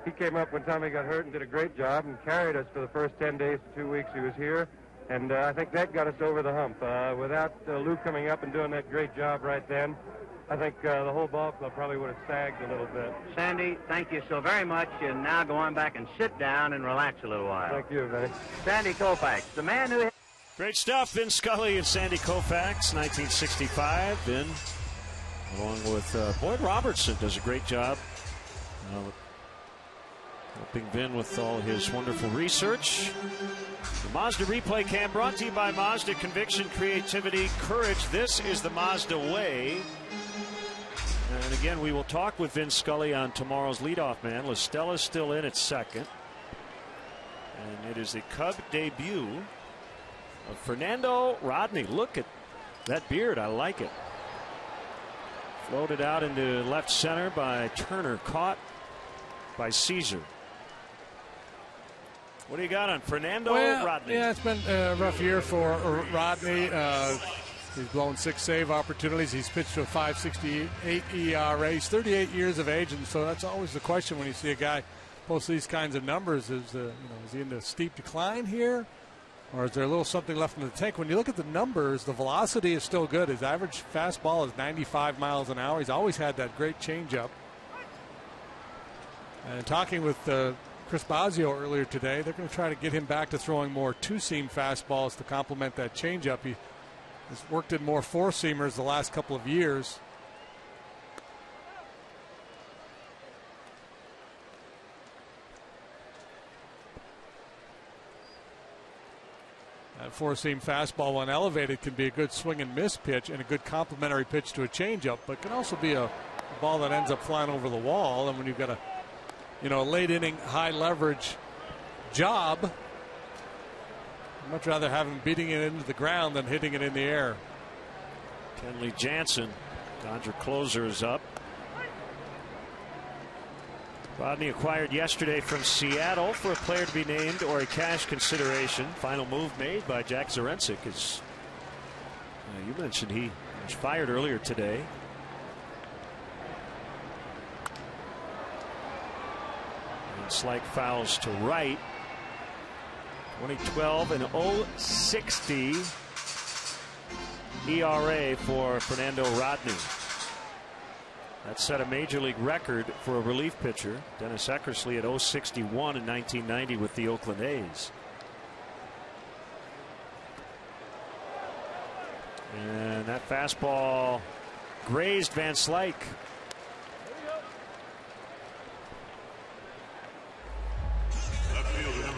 he came up when Tommy got hurt and did a great job and carried us for the first 10 days to 2 weeks he was here. And I think that got us over the hump. Without Lou coming up and doing that great job right then, I think the whole ball club probably would have sagged a little bit. Sandy, thank you so very much. And now go on back and sit down and relax a little while. Thank you, Vinny. Sandy Koufax, the man who... Great stuff. Vin Scully and Sandy Koufax, 1965. Vin, along with Boyd Robertson, does a great job. Helping Vin with all his wonderful research. The Mazda Replay Cam brought to you by Mazda. Conviction, creativity, courage. This is the Mazda way. And again, we will talk with Vin Scully on tomorrow's leadoff man. LaStella's still in at second. And it is the Cub debut of Fernando Rodney. Look at that beard. I like it. Floated out into left center by Turner. Caught by Caesar. What do you got on Fernando Rodney? Yeah, it's been a rough year for Rodney. He's blown 6 save opportunities. He's pitched to a 5.68 ERA. He's 38 years of age, and so that's always the question when you see a guy post these kinds of numbers: is he in a steep decline here, or is there a little something left in the tank? When you look at the numbers, the velocity is still good. His average fastball is 95 miles an hour. He's always had that great changeup. And talking with Chris Bosio earlier today, they're going to try to get him back to throwing more two-seam fastballs to complement that changeup. He has worked in more four-seamers the last couple of years. That four-seam fastball, when elevated, can be a good swing and miss pitch and a good complementary pitch to a changeup, but can also be a ball that ends up flying over the wall. And when you've got a late inning, high leverage job, I'd much rather have him beating it into the ground than hitting it in the air. Kenley Jansen, Dodger closer, is up. Rodney acquired yesterday from Seattle for a player to be named or a cash consideration. Final move made by Jack Zarensik. As you mentioned, he was fired earlier today. Slight fouls to right. 2012 and 0.60 ERA for Fernando Rodney. That set a major league record for a relief pitcher. Dennis Eckersley at 0.61 in 1990 with the Oakland A's. And that fastball grazed Van Slyke.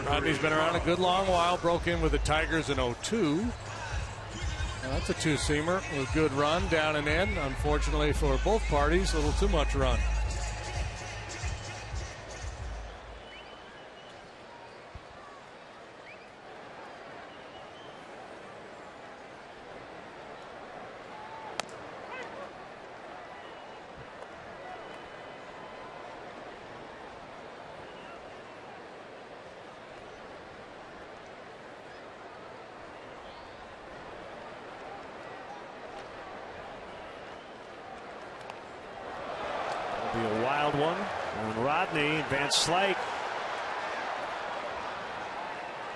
Rodney's been around a good long while. Broke in with the Tigers in 02. Now that's a two-seamer with good run down and in. Unfortunately for both parties, a little too much run. Be a wild one on Rodney. Van Slyke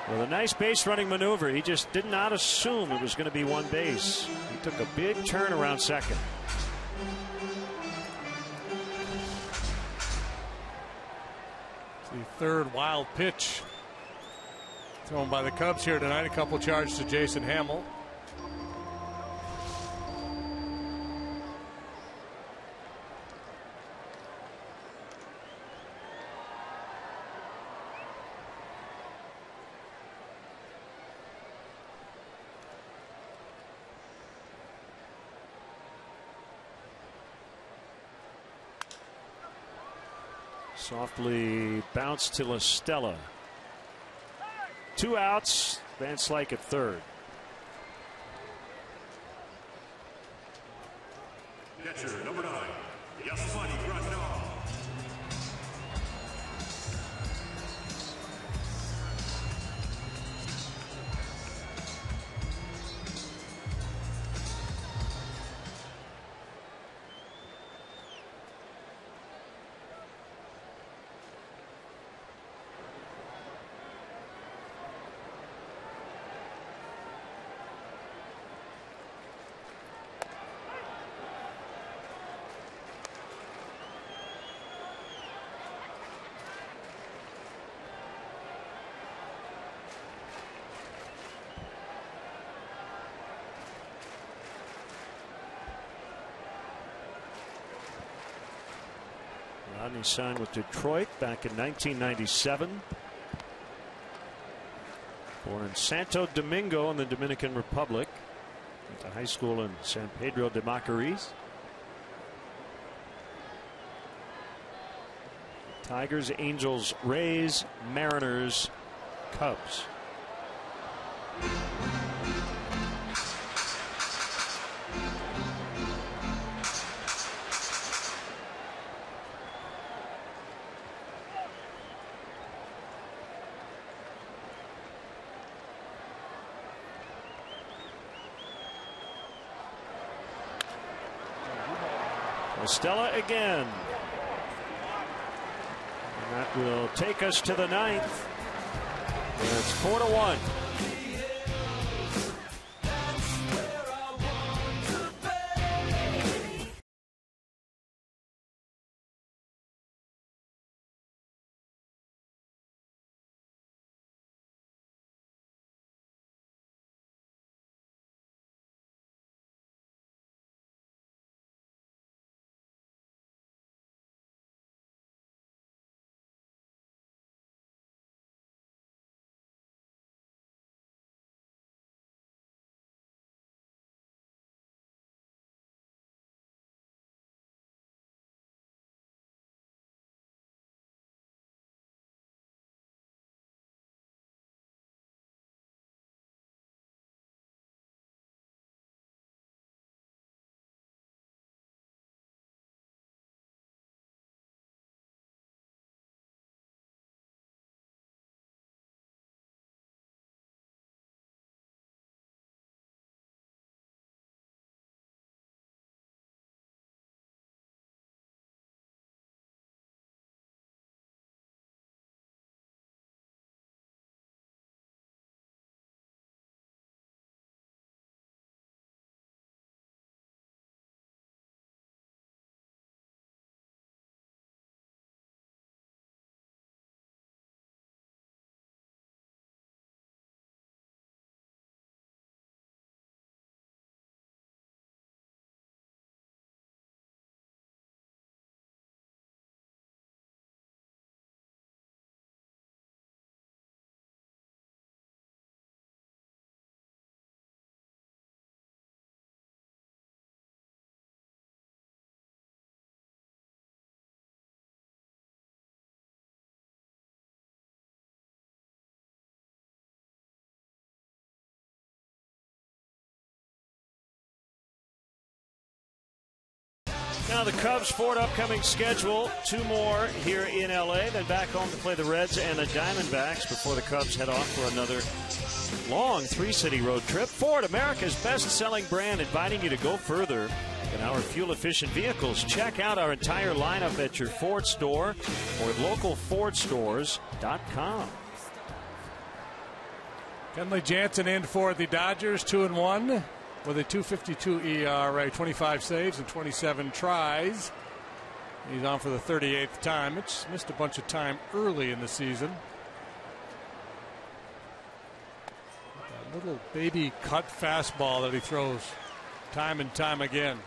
with a nice base running maneuver. He just did not assume it was going to be one base. He took a big turn around second. It's the third wild pitch thrown by the Cubs here tonight. A couple charged to Jason Hamill. Softly bounced to La Stella. 2 outs. Van Slyke at third. Catcher number 9, Yasmani Grandal. Rodney signed with Detroit back in 1997. Born in Santo Domingo in the Dominican Republic. Went to high school in San Pedro de Macorís. Tigers, Angels, Rays, Mariners, Cubs. Stella again. And that will take us to the 9th. It's 4-1. Now the Cubs for an upcoming schedule. 2 more here in L.A. Then back home to play the Reds and the Diamondbacks before the Cubs head off for another long 3-city road trip. Ford, America's best-selling brand, inviting you to go further in our fuel-efficient vehicles. Check out our entire lineup at your Ford store or at localfordstores.com. Kenley Jansen in for the Dodgers, 2-1. With a 2.52 ERA, 25 saves and 27 tries. He's on for the 38th time. It's missed a bunch of time early in the season. That little baby cut fastball that he throws time and time again.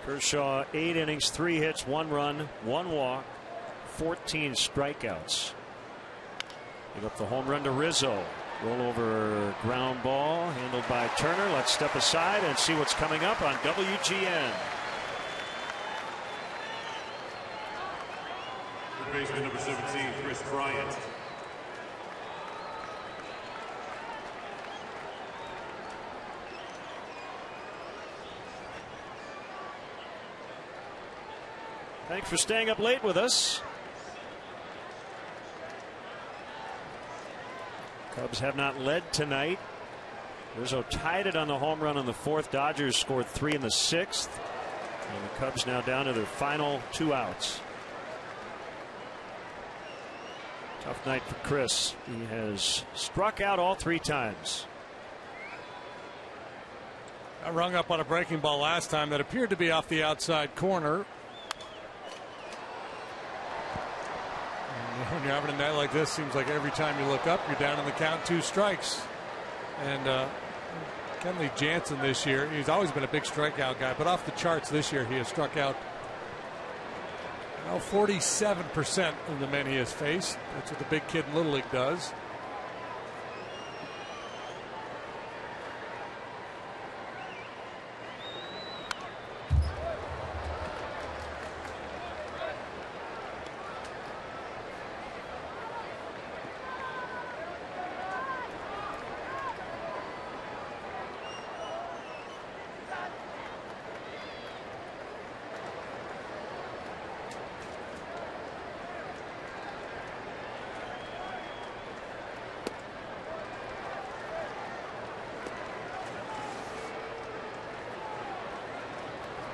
Kershaw, 8 innings, 3 hits, 1 run, 1 walk, 14 strikeouts. Give up the home run to Rizzo. Roll over ground ball handled by Turner. Let's step aside and see what's coming up on WGN. Baseman number 17, Chris Bryant. Thanks for staying up late with us. Cubs have not led tonight. Rizzo tied it on the home run on the 4th. Dodgers scored 3 in the 6th. And the Cubs now down to their final 2 outs. Tough night for Chris. He has struck out all 3 times. I rung up on a breaking ball last time that appeared to be off the outside corner. When you're having a night like this, seems like every time you look up, you're down in the count, 2 strikes. And Kenley Jansen this year, he's always been a big strikeout guy, but off the charts this year, he has struck out 47% of the men he has faced. That's what the big kid in Little League does.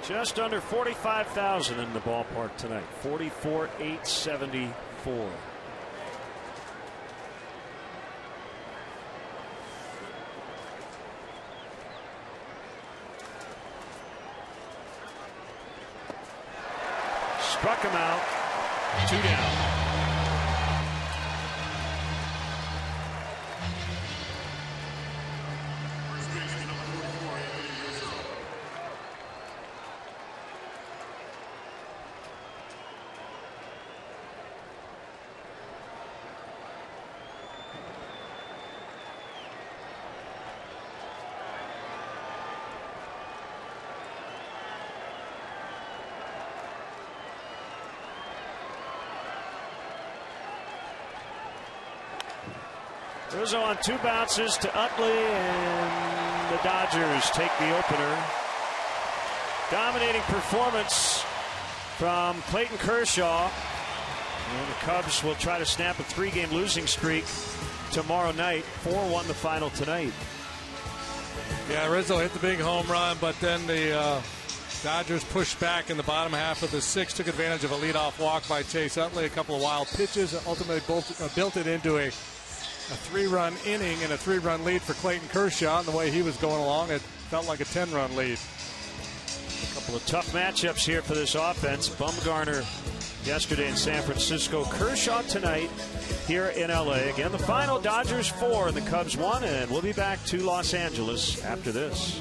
Just under 45,000 in the ballpark tonight. 44,874. Struck him out. 2 down. Rizzo on 2 bounces to Utley, and the Dodgers take the opener. Dominating performance from Clayton Kershaw. And the Cubs will try to snap a 3-game losing streak tomorrow night. 4-1 the final tonight. Yeah, Rizzo hit the big home run, but then the Dodgers pushed back in the bottom half of the 6th, took advantage of a leadoff walk by Chase Utley, a couple of wild pitches, ultimately built it into a 3-run inning and a 3-run lead for Clayton Kershaw. And the way he was going along, it felt like a 10-run lead. A couple of tough matchups here for this offense. Bumgarner yesterday in San Francisco. Kershaw tonight here in LA. Again, the final, Dodgers 4 and the Cubs 1. And we'll be back to Los Angeles after this.